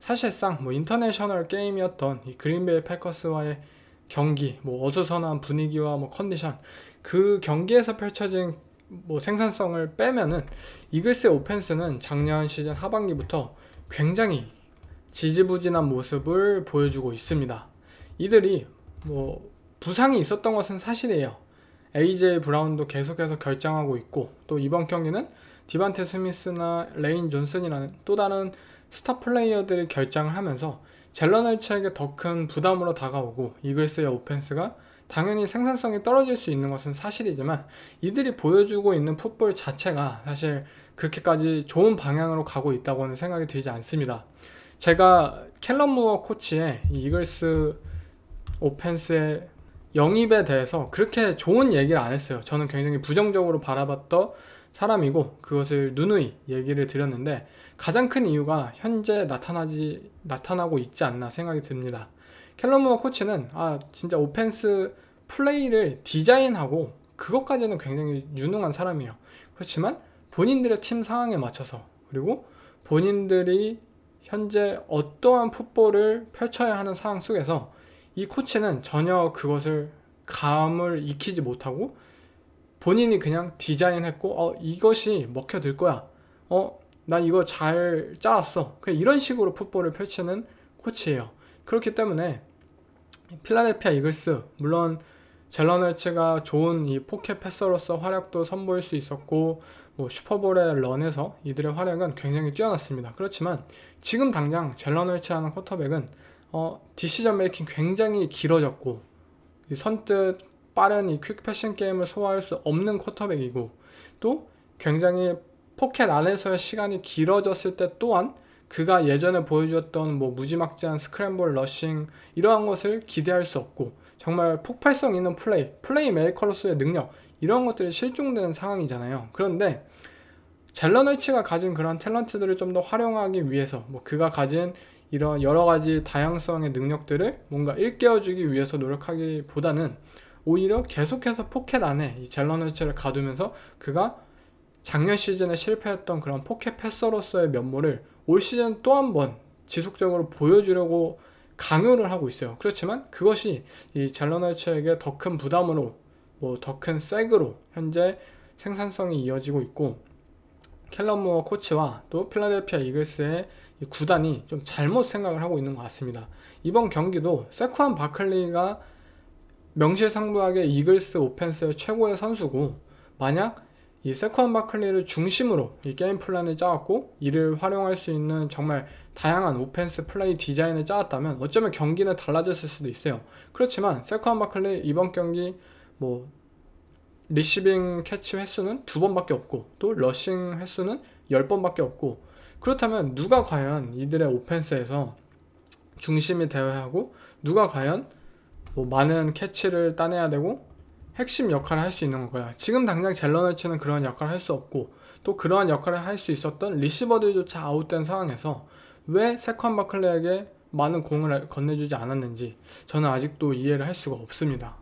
Speaker 1: 사실상 뭐 인터내셔널 게임이었던 이 그린베이 패커스와의 경기, 뭐 어수선한 분위기와 뭐 컨디션, 그 경기에서 펼쳐진 뭐 생산성을 빼면은 이글스의 오펜스는 작년 시즌 하반기부터 굉장히 지지부진한 모습을 보여주고 있습니다. 이들이 뭐 부상이 있었던 것은 사실이에요. AJ 브라운도 계속해서 결장하고 있고, 또 이번 경기는 디반테 스미스나 레인 존슨이라는 또 다른 스타 플레이어들이 결장을 하면서 젤런 헐츠에게 더 큰 부담으로 다가오고, 이글스의 오펜스가 당연히 생산성이 떨어질 수 있는 것은 사실이지만 이들이 보여주고 있는 풋볼 자체가 사실 그렇게까지 좋은 방향으로 가고 있다고는 생각이 들지 않습니다. 제가 캘럼 무어 코치의 이글스 오펜스의 영입에 대해서 그렇게 좋은 얘기를 안 했어요. 저는 굉장히 부정적으로 바라봤던 사람이고 그것을 누누이 얘기를 드렸는데, 가장 큰 이유가 현재 나타나고 있지 않나 생각이 듭니다. 캘럼 무어 코치는 진짜 오펜스 플레이를 디자인하고 그것까지는 굉장히 유능한 사람이에요. 그렇지만 본인들의 팀 상황에 맞춰서, 그리고 본인들이 현재 어떠한 풋볼을 펼쳐야 하는 상황 속에서 이 코치는 전혀 그것을 감을 익히지 못하고 본인이 그냥 디자인했고 이것이 먹혀들 거야, 난 이거 잘 짜왔어, 그냥 이런 식으로 풋볼을 펼치는 코치예요. 그렇기 때문에 필라델피아 이글스, 물론 젤런 헐츠가 좋은 이 포켓 패서로서 활약도 선보일 수 있었고 뭐 슈퍼볼의 런에서 이들의 활약은 굉장히 뛰어났습니다. 그렇지만 지금 당장 젤런 헐츠라는 쿼터백은 디시전 메이킹 굉장히 길어졌고, 선뜻 빠른 이 퀵 패싱 게임을 소화할 수 없는 쿼터백이고, 또 굉장히 포켓 안에서의 시간이 길어졌을 때 또한 그가 예전에 보여주었던 뭐 무지막지한 스크램블 러싱 이러한 것을 기대할 수 없고 정말 폭발성 있는 플레이 메이커로서의 능력 이런 것들이 실종되는 상황이잖아요. 그런데 젤런 헐츠가 가진 그런 탤런트들을 좀 더 활용하기 위해서 뭐 그가 가진 이런 여러 가지 다양성의 능력들을 뭔가 일깨워주기 위해서 노력하기보다는 오히려 계속해서 포켓 안에 이 젤런 헐츠를 가두면서 그가 작년 시즌에 실패했던 그런 포켓 패서로서의 면모를 올 시즌 또 한 번 지속적으로 보여주려고 강요를 하고 있어요. 그렇지만 그것이 이 젤런 헐츠에게 더 큰 부담으로 뭐 더 큰 색으로 현재 생산성이 이어지고 있고 켈런 무어 코치와 또 필라델피아 이글스의 이 구단이 좀 잘못 생각을 하고 있는 것 같습니다. 이번 경기도 세쿠안 바클리가 명실상부하게 이글스 오펜스의 최고의 선수고 만약 이 세쿠안 바클리를 중심으로 이 게임 플랜을 짜왔고 이를 활용할 수 있는 정말 다양한 오펜스 플레이 디자인을 짜왔다면 어쩌면 경기는 달라졌을 수도 있어요. 그렇지만 세쿠안 바클리 이번 경기 뭐 리시빙 캐치 횟수는 2번밖에 없고 또 러싱 횟수는 10번밖에 없고 그렇다면 누가 과연 이들의 오펜스에서 중심이 되어야 하고 누가 과연 뭐 많은 캐치를 따내야 되고 핵심 역할을 할 수 있는 건가요? 지금 당장 젤런 헐츠는 그런 역할을 할 수 없고 또 그러한 역할을 할 수 있었던 리시버들조차 아웃된 상황에서 왜 세컨 바클레에게 많은 공을 건네주지 않았는지 저는 아직도 이해를 할 수가 없습니다.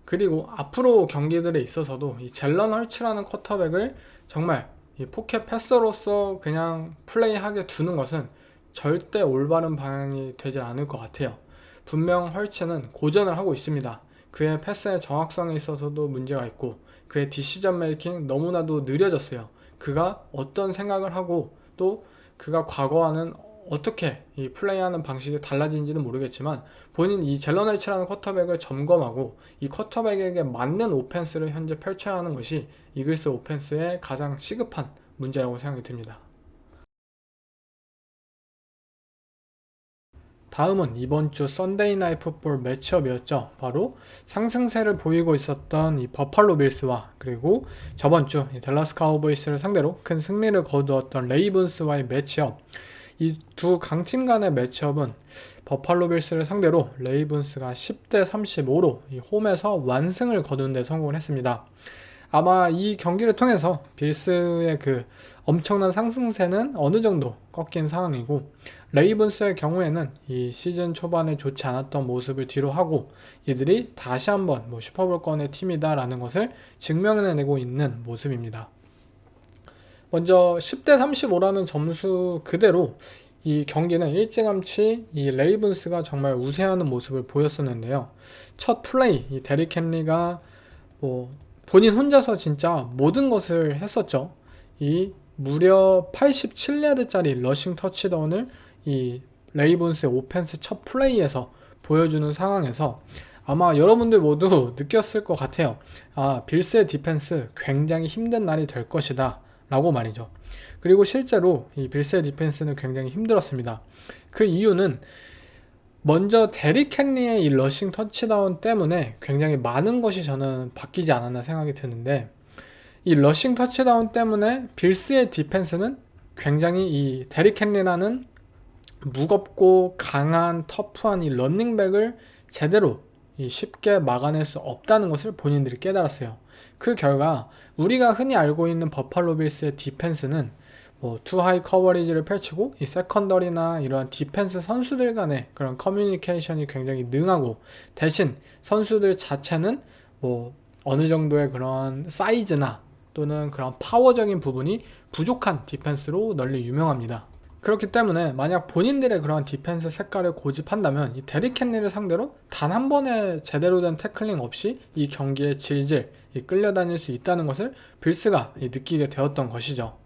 Speaker 1: 그리고 앞으로 경기들에 있어서도 이 젤런 헐츠라는 쿼터백을 정말 이 포켓 패서로서 그냥 플레이하게 두는 것은 절대 올바른 방향이 되지 않을 것 같아요. 분명 헐츠는 고전을 하고 있습니다. 그의 패스의 정확성에 있어서도 문제가 있고 그의 디시전 메이킹 너무나도 느려졌어요. 그가 어떤 생각을 하고 또 그가 과거와는 어떻게 이 플레이하는 방식이 달라진지는 모르겠지만 본인 이 젤런 헐츠라는 쿼터백을 점검하고 이 쿼터백에게 맞는 오펜스를 현재 펼쳐야 하는 것이 이글스 오펜스의 가장 시급한 문제라고 생각이 듭니다. 다음은 이번 주 썬데이 나잇 풋볼 매치업이었죠. 바로 상승세를 보이고 있었던 이 버팔로 빌스와 그리고 저번 주 댈러스 카우보이스를 상대로 큰 승리를 거두었던 레이븐스와의 매치업. 이 두 강팀 간의 매치업은 버팔로 빌스를 상대로 레이븐스가 10대 35로 이 홈에서 완승을 거두는 데 성공을 했습니다. 아마 이 경기를 통해서 빌스의 그 엄청난 상승세는 어느 정도 꺾인 상황이고 레이븐스의 경우에는 이 시즌 초반에 좋지 않았던 모습을 뒤로 하고 이들이 다시 한번 뭐 슈퍼볼권의 팀이다 라는 것을 증명해내고 있는 모습입니다. 먼저 10대 35라는 점수 그대로 이 경기는 일찌감치 이 레이븐스가 정말 우세하는 모습을 보였었는데요. 첫 플레이 이 데릭 헨리가 뭐 본인 혼자서 진짜 모든 것을 했었죠. 이 무려 87야드짜리 러싱 터치다운을 이 레이븐스의 오펜스 첫 플레이에서 보여주는 상황에서 아마 여러분들 모두 느꼈을 것 같아요. 아, 빌스의 디펜스 굉장히 힘든 날이 될 것이다 라고 말이죠. 그리고 실제로 이 빌스의 디펜스는 굉장히 힘들었습니다. 그 이유는 먼저 데릭 헨리의 이 러싱 터치다운 때문에 굉장히 많은 것이 저는 바뀌지 않았나 생각이 드는데 이 러싱 터치다운 때문에 빌스의 디펜스는 굉장히 이 데릭 헨리라는 무겁고 강한 터프한 이 런닝백을 제대로 쉽게 막아낼 수 없다는 것을 본인들이 깨달았어요. 그 결과 우리가 흔히 알고 있는 버팔로 빌스의 디펜스는 뭐 투하이 커버리지를 펼치고 이 세컨더리나 이러한 디펜스 선수들 간의 그런 커뮤니케이션이 굉장히 능하고 대신 선수들 자체는 뭐 어느 정도의 그런 사이즈나 또는 그런 파워적인 부분이 부족한 디펜스로 널리 유명합니다. 그렇기 때문에 만약 본인들의 그런 디펜스 색깔을 고집한다면 이 데릭 헨리를 상대로 단 한 번의 제대로 된 태클링 없이 이 경기에 질질 끌려다닐 수 있다는 것을 빌스가 느끼게 되었던 것이죠.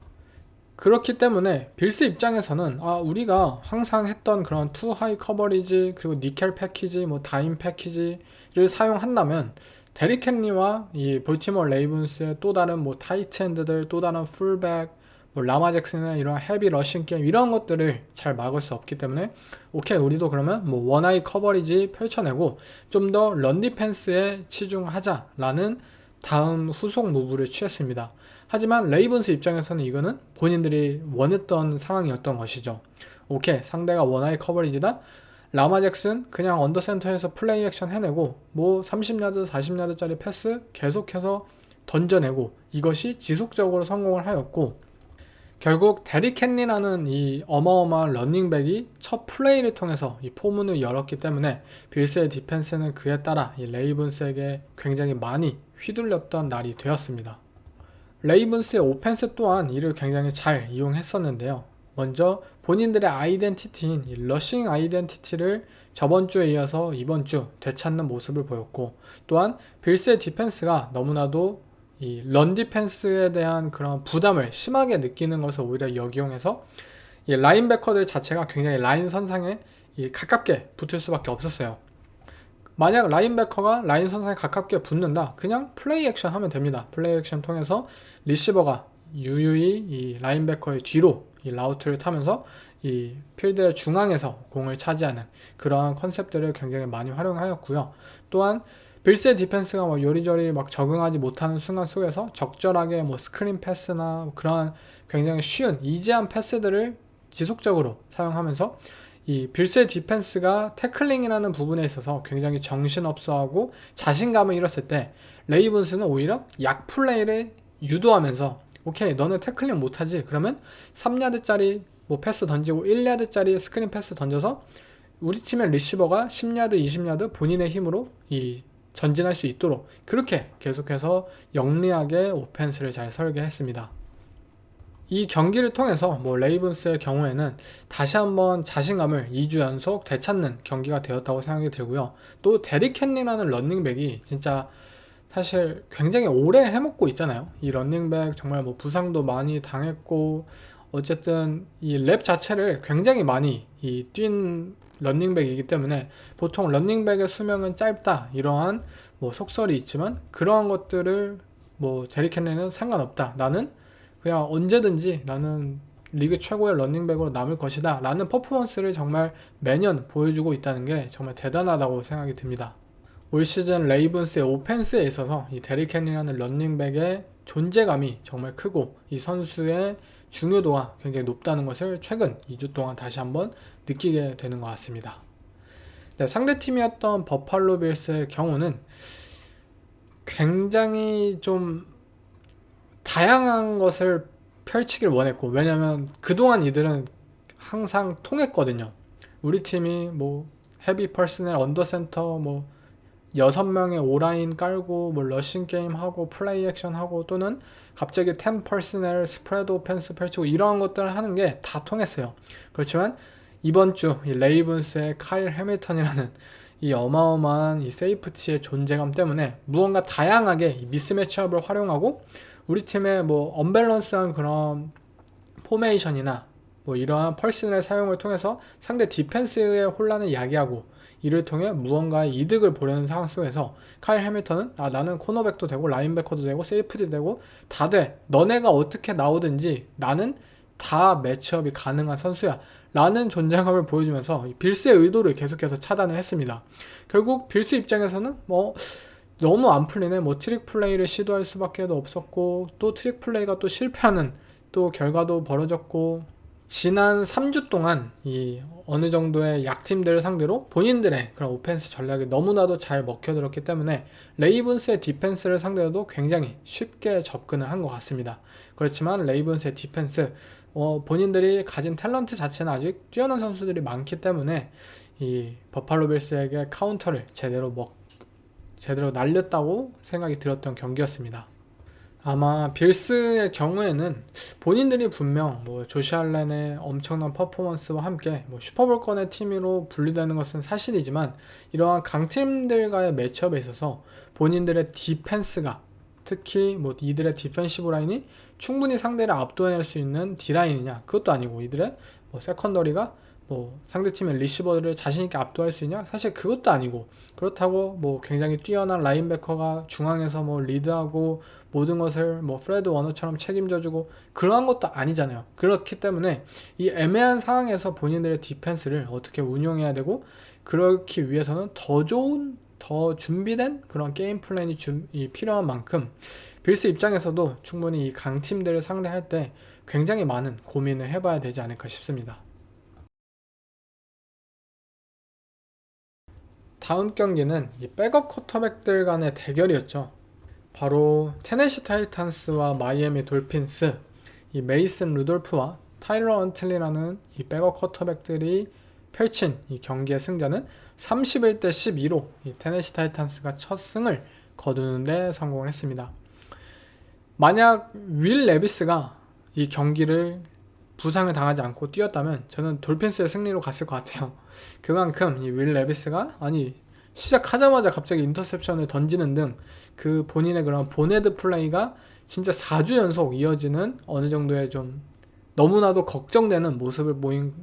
Speaker 1: 그렇기 때문에 빌스 입장에서는 우리가 항상 했던 그런 투 하이 커버리지 그리고 니켈 패키지 뭐 다임 패키지를 사용한다면 데릭 헨리와 이 볼티모어 레이븐스의 또 다른 뭐 타이트 엔드들 또 다른 풀백 뭐 라마 잭슨의 이런 헤비 러싱 게임 이런 것들을 잘 막을 수 없기 때문에 오케이 우리도 그러면 뭐 원아이 커버리지 펼쳐내고 좀 더 런 디펜스에 치중하자라는 다음 후속 무브를 취했습니다. 하지만 레이븐스 입장에서는 이거는 본인들이 원했던 상황이었던 것이죠. 오케이, 상대가 원하의 커버리지다. 라마 잭슨 그냥 언더센터에서 플레이 액션 해내고 뭐 30야드 40야드짜리 패스 계속해서 던져내고 이것이 지속적으로 성공을 하였고, 결국 데릭 헨리라는 이 어마어마한 러닝백이 첫 플레이를 통해서 이 포문을 열었기 때문에 빌스의 디펜스는 그에 따라 이 레이븐스에게 굉장히 많이 휘둘렸던 날이 되었습니다. 레이븐스의 오펜스 또한 이를 굉장히 잘 이용했었는데요. 먼저 본인들의 아이덴티티인 이 러싱 아이덴티티를 저번 주에 이어서 이번 주 되찾는 모습을 보였고, 또한 빌스의 디펜스가 너무나도 이 런 디펜스에 대한 그런 부담을 심하게 느끼는 것을 오히려 역이용해서 이 라인베커들 자체가 굉장히 라인 선상에 가깝게 붙을 수밖에 없었어요. 만약 라인베커가 라인 선상에 가깝게 붙는다, 그냥 플레이 액션 하면 됩니다. 플레이 액션 통해서 리시버가 유유히 이 라인베커의 뒤로 이 라우트를 타면서 이 필드의 중앙에서 공을 차지하는 그러한 컨셉들을 굉장히 많이 활용하였고요. 또한 빌스의 디펜스가 뭐 요리조리 막 적응하지 못하는 순간 속에서 적절하게 뭐 스크린 패스나 그런 굉장히 쉬운 이지한 패스들을 지속적으로 사용하면서 이 빌스의 디펜스가 태클링이라는 부분에 있어서 굉장히 정신없어하고 자신감을 잃었을 때, 레이븐스는 오히려 약 플레이를 유도하면서 오케이, 너는 태클링 못하지? 그러면 3야드짜리 뭐 패스 던지고 1야드짜리 스크린 패스 던져서 우리 팀의 리시버가 10야드 20야드 본인의 힘으로 이 전진할 수 있도록 그렇게 계속해서 영리하게 오펜스를 잘 설계했습니다. 이 경기를 통해서 뭐 레이븐스의 경우에는 다시 한번 자신감을 2주 연속 되찾는 경기가 되었다고 생각이 들고요. 또 데릭 헨리라는 런닝백이 진짜 사실 굉장히 오래 해먹고 있잖아요. 이 런닝백 정말 뭐 부상도 많이 당했고, 어쨌든 이 랩 자체를 굉장히 많이 뛴 런닝백이기 때문에 보통 런닝백의 수명은 짧다 이러한 뭐 속설이 있지만, 그러한 것들을 뭐 데릭 헨리는 상관없다, 나는 그냥 언제든지 나는 리그 최고의 런닝백으로 남을 것이다 라는 퍼포먼스를 정말 매년 보여주고 있다는 게 정말 대단하다고 생각이 듭니다. 올 시즌 레이븐스의 오펜스에 있어서 이 데릭 헨리라는 런닝백의 존재감이 정말 크고 이 선수의 중요도가 굉장히 높다는 것을 최근 2주 동안 다시 한번 느끼게 되는 것 같습니다. 네, 상대팀이었던 버팔로 빌스의 경우는 굉장히 좀 다양한 것을 펼치길 원했고, 왜냐면 그동안 이들은 항상 통했거든요. 우리 팀이 뭐 헤비 퍼스널 언더센터 뭐 6명의 오라인 깔고 뭐 러싱 게임 하고 플레이 액션 하고, 또는 갑자기 10 퍼스널 스프레드 오펜스 펼치고 이러한 것들을 하는 게 다 통했어요. 그렇지만 이번 주 이 레이븐스의 카일 해밀턴이라는 이 어마어마한 이 세이프티의 존재감 때문에 무언가 다양하게 이 미스 매치업을 활용하고 우리 팀의 뭐 언밸런스한 그런 포메이션이나 뭐 이러한 퍼스널 사용을 통해서 상대 디펜스의 혼란을 야기하고, 이를 통해 무언가의 이득을 보려는 상황 속에서 카일 해밀턴은 나는 코너백도 되고 라인베커도 되고 세이프티도 되고 다 돼, 너네가 어떻게 나오든지 나는 다 매치업이 가능한 선수야 라는 존재감을 보여주면서 빌스의 의도를 계속해서 차단을 했습니다. 결국 빌스 입장에서는 뭐 너무 안 풀리네, 뭐 트릭 플레이를 시도할 수밖에 없었고, 또 트릭 플레이가 또 실패하는 또 결과도 벌어졌고, 지난 3주 동안 이 어느 정도의 약팀들을 상대로 본인들의 그런 오펜스 전략이 너무나도 잘 먹혀들었기 때문에 레이븐스의 디펜스를 상대로도 굉장히 쉽게 접근을 한 것 같습니다. 그렇지만 레이븐스의 디펜스 본인들이 가진 탤런트 자체는 아직 뛰어난 선수들이 많기 때문에 이 버팔로 빌스에게 카운터를 제대로 날렸다고 생각이 들었던 경기였습니다. 아마 빌스의 경우에는 본인들이 분명 뭐 조시 알렌의 엄청난 퍼포먼스와 함께 뭐 슈퍼볼권의 팀으로 분류되는 것은 사실이지만, 이러한 강팀들과의 매치업에 있어서 본인들의 디펜스가, 특히 뭐 이들의 디펜시브 라인이 충분히 상대를 압도해낼 수 있는 D라인이냐, 그것도 아니고 이들의 뭐 세컨더리가 뭐 상대팀의 리시버들을 자신있게 압도할 수 있냐, 사실 그것도 아니고, 그렇다고 뭐 굉장히 뛰어난 라인베커가 중앙에서 뭐 리드하고 모든 것을 뭐 프레드 워너처럼 책임져주고 그러한 것도 아니잖아요. 그렇기 때문에 이 애매한 상황에서 본인들의 디펜스를 어떻게 운용해야 되고, 그렇기 위해서는 더 좋은, 더 준비된 그런 게임 플랜이 필요한 만큼 빌스 입장에서도 충분히 이 강팀들을 상대할 때 굉장히 많은 고민을 해봐야 되지 않을까 싶습니다. 다음 경기는 이 백업 쿼터백들 간의 대결이었죠. 바로 테네시 타이탄스와 마이애미 돌핀스, 이 메이슨 루돌프와 타일러 헌틀리라는 이 백업 쿼터백들이 펼친 이 경기의 승자는 31대 12로 이 테네시 타이탄스가 첫 승을 거두는 데 성공을 했습니다. 만약 윌 레비스가 이 경기를 부상을 당하지 않고 뛰었다면 저는 돌핀스의 승리로 갔을 것 같아요. 그만큼 이 윌 레비스가 시작하자마자 갑자기 인터셉션을 던지는 등 그 본인의 그런 보네드 플레이가 진짜 4주 연속 이어지는 어느 정도의 좀 너무나도 걱정되는 모습을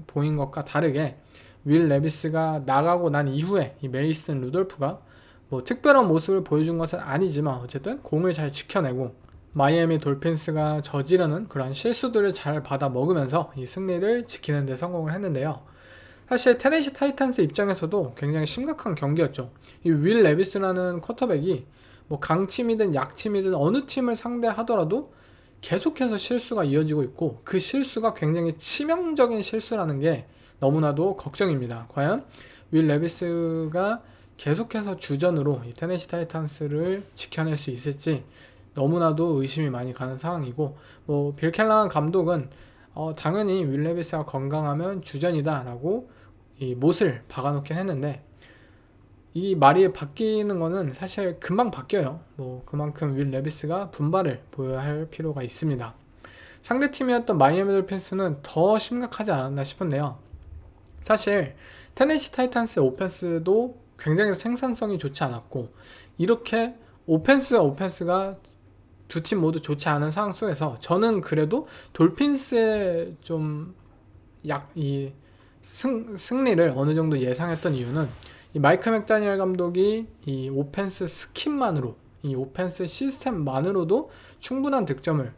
Speaker 1: 보인 것과 다르게 윌 레비스가 나가고 난 이후에 이 메이슨 루돌프가 뭐 특별한 모습을 보여준 것은 아니지만 어쨌든 공을 잘 지켜내고 마이애미 돌핀스가 저지르는 그런 실수들을 잘 받아 먹으면서 이 승리를 지키는 데 성공을 했는데요. 사실 테네시 타이탄스 입장에서도 굉장히 심각한 경기였죠. 이 윌 레비스라는 쿼터백이 뭐 강팀이든 약팀이든 어느 팀을 상대하더라도 계속해서 실수가 이어지고 있고 그 실수가 굉장히 치명적인 실수라는 게 너무나도 걱정입니다. 과연 윌 레비스가 계속해서 주전으로 이 테네시 타이탄스를 지켜낼 수 있을지 너무나도 의심이 많이 가는 상황이고, 뭐 빌 켈라한 감독은 당연히 윌 레비스가 건강하면 주전이다 라고 이 못을 박아놓긴 했는데, 이 말이 바뀌는 거는 사실 금방 바뀌어요. 뭐 그만큼 윌 레비스가 분발을 보여야 할 필요가 있습니다. 상대팀이었던 마이애미 돌핀스는 더 심각하지 않았나 싶은데요. 사실 테네시 타이탄스의 오펜스도 굉장히 생산성이 좋지 않았고, 이렇게 오펜스가 두 팀 모두 좋지 않은 상황 속에서 저는 그래도 돌핀스의 승리를 어느 정도 예상했던 이유는 이 마이크 맥다니엘 감독이 이 오펜스 스킨만으로, 이 오펜스 시스템만으로도 충분한 득점을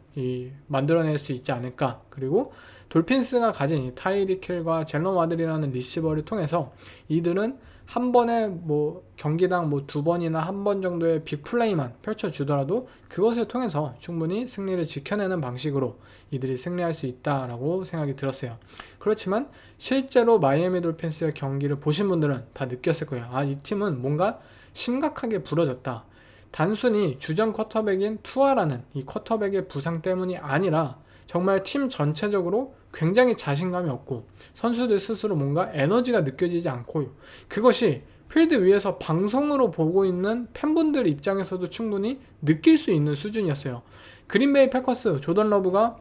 Speaker 1: 만들어낼 수 있지 않을까. 그리고 돌핀스가 가진 이 타이리크 힐과 젤런 와들이라는 리시버를 통해서 이들은 한 번에 뭐 경기당 뭐 2번이나 한 번 정도의 빅플레이만 펼쳐주더라도 그것을 통해서 충분히 승리를 지켜내는 방식으로 이들이 승리할 수 있다라고 생각이 들었어요. 그렇지만 실제로 마이애미 돌핀스의 경기를 보신 분들은 다 느꼈을 거예요. 이 팀은 뭔가 심각하게 부러졌다. 단순히 주전 쿼터백인 투아라는 이 쿼터백의 부상 때문이 아니라 정말 팀 전체적으로 굉장히 자신감이 없고 선수들 스스로 뭔가 에너지가 느껴지지 않고, 그것이 필드 위에서 방송으로 보고 있는 팬분들 입장에서도 충분히 느낄 수 있는 수준이었어요. 그린베이 패커스 조던 러브가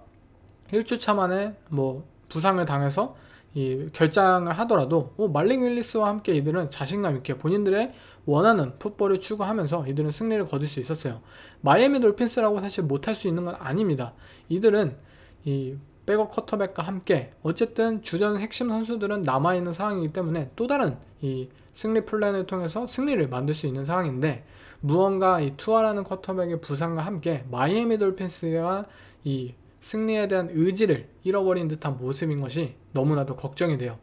Speaker 1: 1주차 만에 뭐 부상을 당해서 이 결장을 하더라도 말링 윌리스와 함께 이들은 자신감 있게 본인들의 원하는 풋볼을 추구하면서 이들은 승리를 거둘 수 있었어요. 마이애미 돌핀스라고 사실 못할 수 있는 건 아닙니다. 이들은 이 백업 쿼터백과 함께 어쨌든 주전 핵심 선수들은 남아있는 상황이기 때문에 또 다른 이 승리 플랜을 통해서 승리를 만들 수 있는 상황인데, 무언가 이 투아라는 쿼터백의 부상과 함께 마이애미 돌핀스가 이 승리에 대한 의지를 잃어버린 듯한 모습인 것이 너무나도 걱정이 돼요.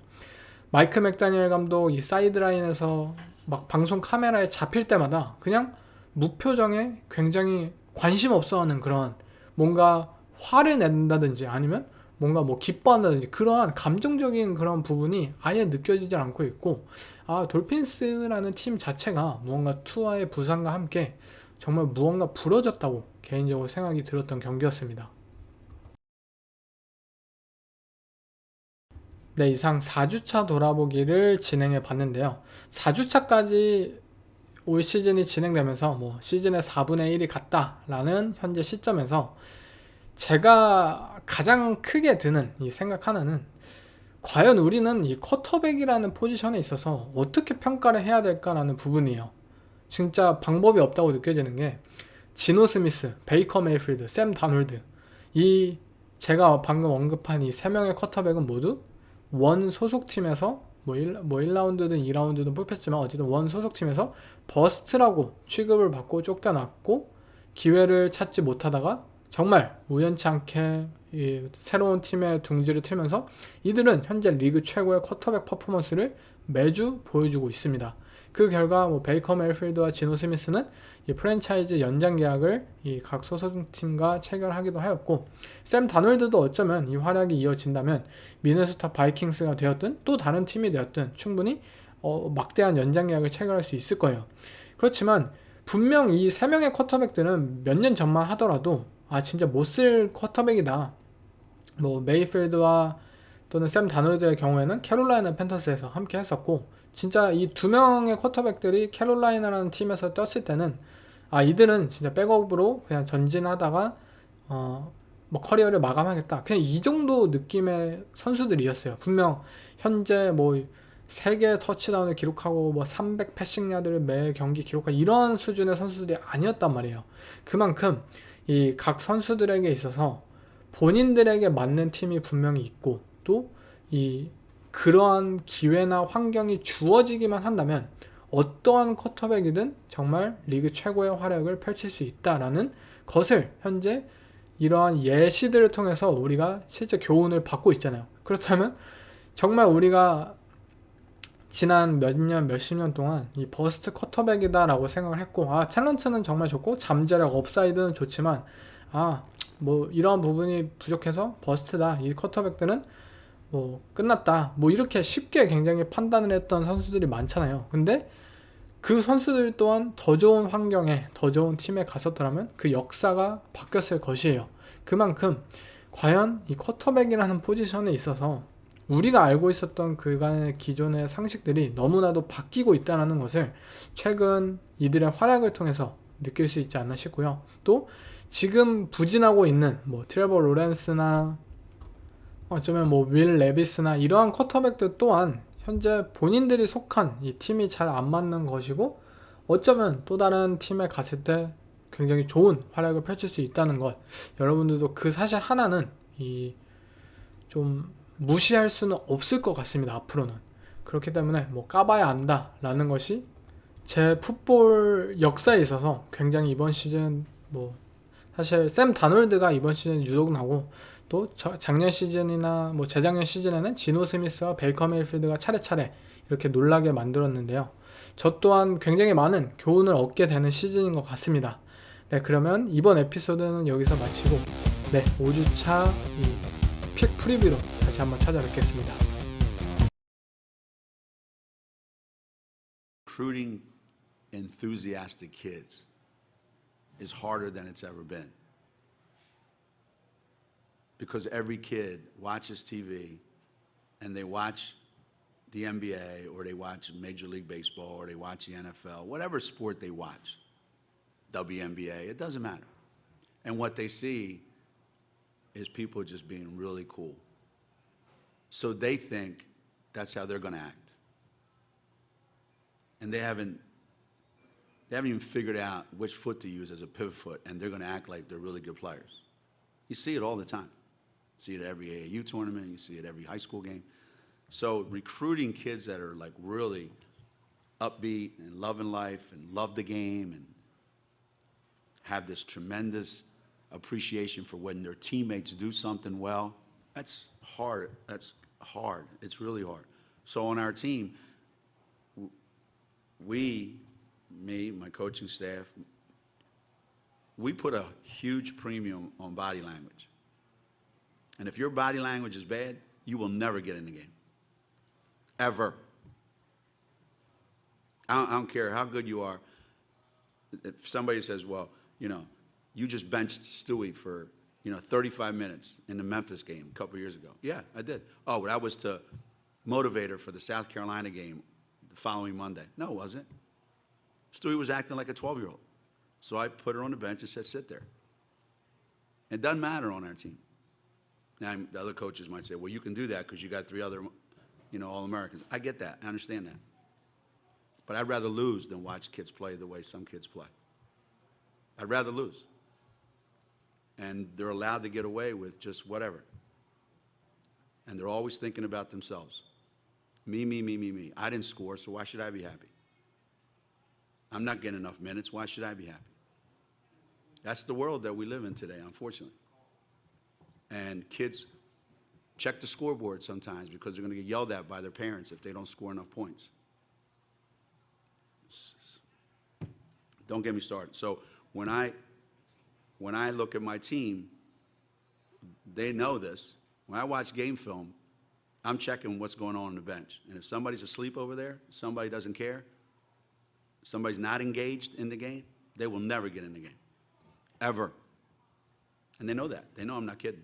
Speaker 1: 마이크 맥다니엘 감독 이 사이드라인에서 막 방송 카메라에 잡힐 때마다 그냥 무표정에 굉장히 관심 없어하는 그런, 뭔가 화를 낸다든지 아니면 뭔가 뭐 기뻐한다든지 그러한 감정적인 그런 부분이 아예 느껴지지 않고 있고, 돌핀스라는 팀 자체가 무언가 투아의 부상과 함께 정말 무언가 부러졌다고 개인적으로 생각이 들었던 경기였습니다. 네, 이상 4주차 돌아보기를 진행해 봤는데요. 4주차까지 올 시즌이 진행되면서 뭐 시즌의 4분의 1이 갔다라는 현재 시점에서 제가 가장 크게 드는 이 생각 하나는, 과연 우리는 이 쿼터백이라는 포지션에 있어서 어떻게 평가를 해야 될까라는 부분이에요. 진짜 방법이 없다고 느껴지는 게, 지노 스미스, 베이커 메이필드, 샘 다놀드, 이 제가 방금 언급한 이 3명의 쿼터백은 모두 원 소속팀에서 뭐 1라운드든 2라운드든 뽑혔지만 어쨌든 원 소속팀에서 버스트라고 취급을 받고 쫓겨났고, 기회를 찾지 못하다가 정말 우연치 않게 이 새로운 팀의 둥지를 틀면서 이들은 현재 리그 최고의 쿼터백 퍼포먼스를 매주 보여주고 있습니다. 그 결과 뭐 베이커 메이필드와 지노 스미스는 이 프랜차이즈 연장 계약을 이 각 소속팀과 체결하기도 하였고, 샘 다놀드도 어쩌면 이 활약이 이어진다면 미네소타 바이킹스가 되었든 또 다른 팀이 되었든 충분히 막대한 연장 계약을 체결할 수 있을 거예요. 그렇지만 분명 이 세 명의 쿼터백들은 몇 년 전만 하더라도 진짜 못 쓸 쿼터백이다. 뭐 메이필드와 또는 샘 다놀드의 경우에는 캐롤라이나 팬터스에서 함께 했었고, 진짜 이 두 명의 쿼터백들이 캐롤라이나라는 팀에서 떴을 때는 이들은 진짜 백업으로 그냥 전진하다가 뭐 커리어를 마감하겠다, 그냥 이 정도 느낌의 선수들이었어요. 분명 현재 뭐 3개 터치다운을 기록하고 뭐 300 패싱 야드를 매 경기 기록하고 이런 수준의 선수들이 아니었단 말이에요. 그만큼 이 각 선수들에게 있어서 본인들에게 맞는 팀이 분명히 있고, 또 이 그러한 기회나 환경이 주어지기만 한다면 어떠한 쿼터백이든 정말 리그 최고의 활약을 펼칠 수 있다라는 것을 현재 이러한 예시들을 통해서 우리가 실제 교훈을 받고 있잖아요. 그렇다면 정말 우리가 지난 몇 년, 몇십 년 동안 이 버스트 쿼터백이다 라고 생각을 했고, 탤런트는 정말 좋고 잠재력 업사이드는 좋지만 뭐 이러한 부분이 부족해서 버스트다, 이 쿼터백들은 뭐 끝났다, 뭐 이렇게 쉽게 굉장히 판단을 했던 선수들이 많잖아요. 근데 그 선수들 또한 더 좋은 환경에, 더 좋은 팀에 갔었더라면 그 역사가 바뀌었을 것이에요. 그만큼 과연 이 쿼터백이라는 포지션에 있어서 우리가 알고 있었던 그간의 기존의 상식들이 너무나도 바뀌고 있다는 것을 최근 이들의 활약을 통해서 느낄 수 있지 않나 싶고요. 또 지금 부진하고 있는 뭐 트레버 로렌스나 어쩌면 뭐 윌 레비스나 이러한 쿼터백들 또한 현재 본인들이 속한 이 팀이 잘 안 맞는 것이고, 어쩌면 또 다른 팀에 갔을 때 굉장히 좋은 활약을 펼칠 수 있다는 것, 여러분들도 그 사실 하나는 좀 무시할 수는 없을 것 같습니다. 앞으로는. 그렇기 때문에 뭐 까봐야 안다 라는 것이 제 풋볼 역사에 있어서 굉장히 이번 시즌, 뭐 사실 샘 다놀드가 이번 시즌 유독 나고, 또 작년 시즌이나 뭐 재작년 시즌에는 지노 스미스와 베이커 메이필드가 차례차례 이렇게 놀라게 만들었는데요. 저 또한 굉장히 많은 교훈을 얻게 되는 시즌인 것 같습니다. 네, 그러면 이번 에피소드는 여기서 마치고 5주차 픽 프리뷰로 다시 한번 찾아뵙겠습니다.
Speaker 3: Recruiting enthusiastic kids is harder than it's ever been. Because every kid watches TV and they watch the NBA or they watch Major League Baseball or they watch the NFL, whatever sport they watch, WNBA, it doesn't matter. And what they see is people just being really cool. So they think that's how they're going to act. And they haven't even figured out which foot to use as a pivot foot, and they're going to act like they're really good players. You see it all the time. You see it at every AAU tournament. You see it every high school game. So recruiting kids that are like really upbeat and loving life and love the game and have this tremendous appreciation for when their teammates do something well, that's hard. That's hard. It's really hard. So on our team, me, my coaching staff, we put a huge premium on body language. And if your body language is bad, you will never get in the game. Ever. I don't care how good you are. If somebody says, well, you just benched Stewie for, 35 minutes in the Memphis game a couple years ago. Yeah, I did. Oh, but that was to motivate her for the South Carolina game the following Monday. No, it wasn't. Stewie was acting like a 12-year-old. So I put her on the bench and said, sit there. It doesn't matter on our team. Now, the other coaches might say, well, you can do that because you got 3 other, All-Americans. I get that. I understand that. But I'd rather lose than watch kids play the way some kids play. I'd rather lose. And they're allowed to get away with just whatever. And they're always thinking about themselves. Me, me, me, me, me. I didn't score, so why should I be happy? I'm not getting enough minutes. Why should I be happy? That's the world that we live in today, unfortunately. And kids check the scoreboard sometimes because they're going to get yelled at by their parents if they don't score enough points. Don't get me started. So when I look at my team, they know this. When I watch game film, I'm checking what's going on the bench. And if somebody's asleep over there, somebody doesn't care, somebody's not engaged in the game, they will never get in the game. Ever. And they know that. They know I'm not kidding.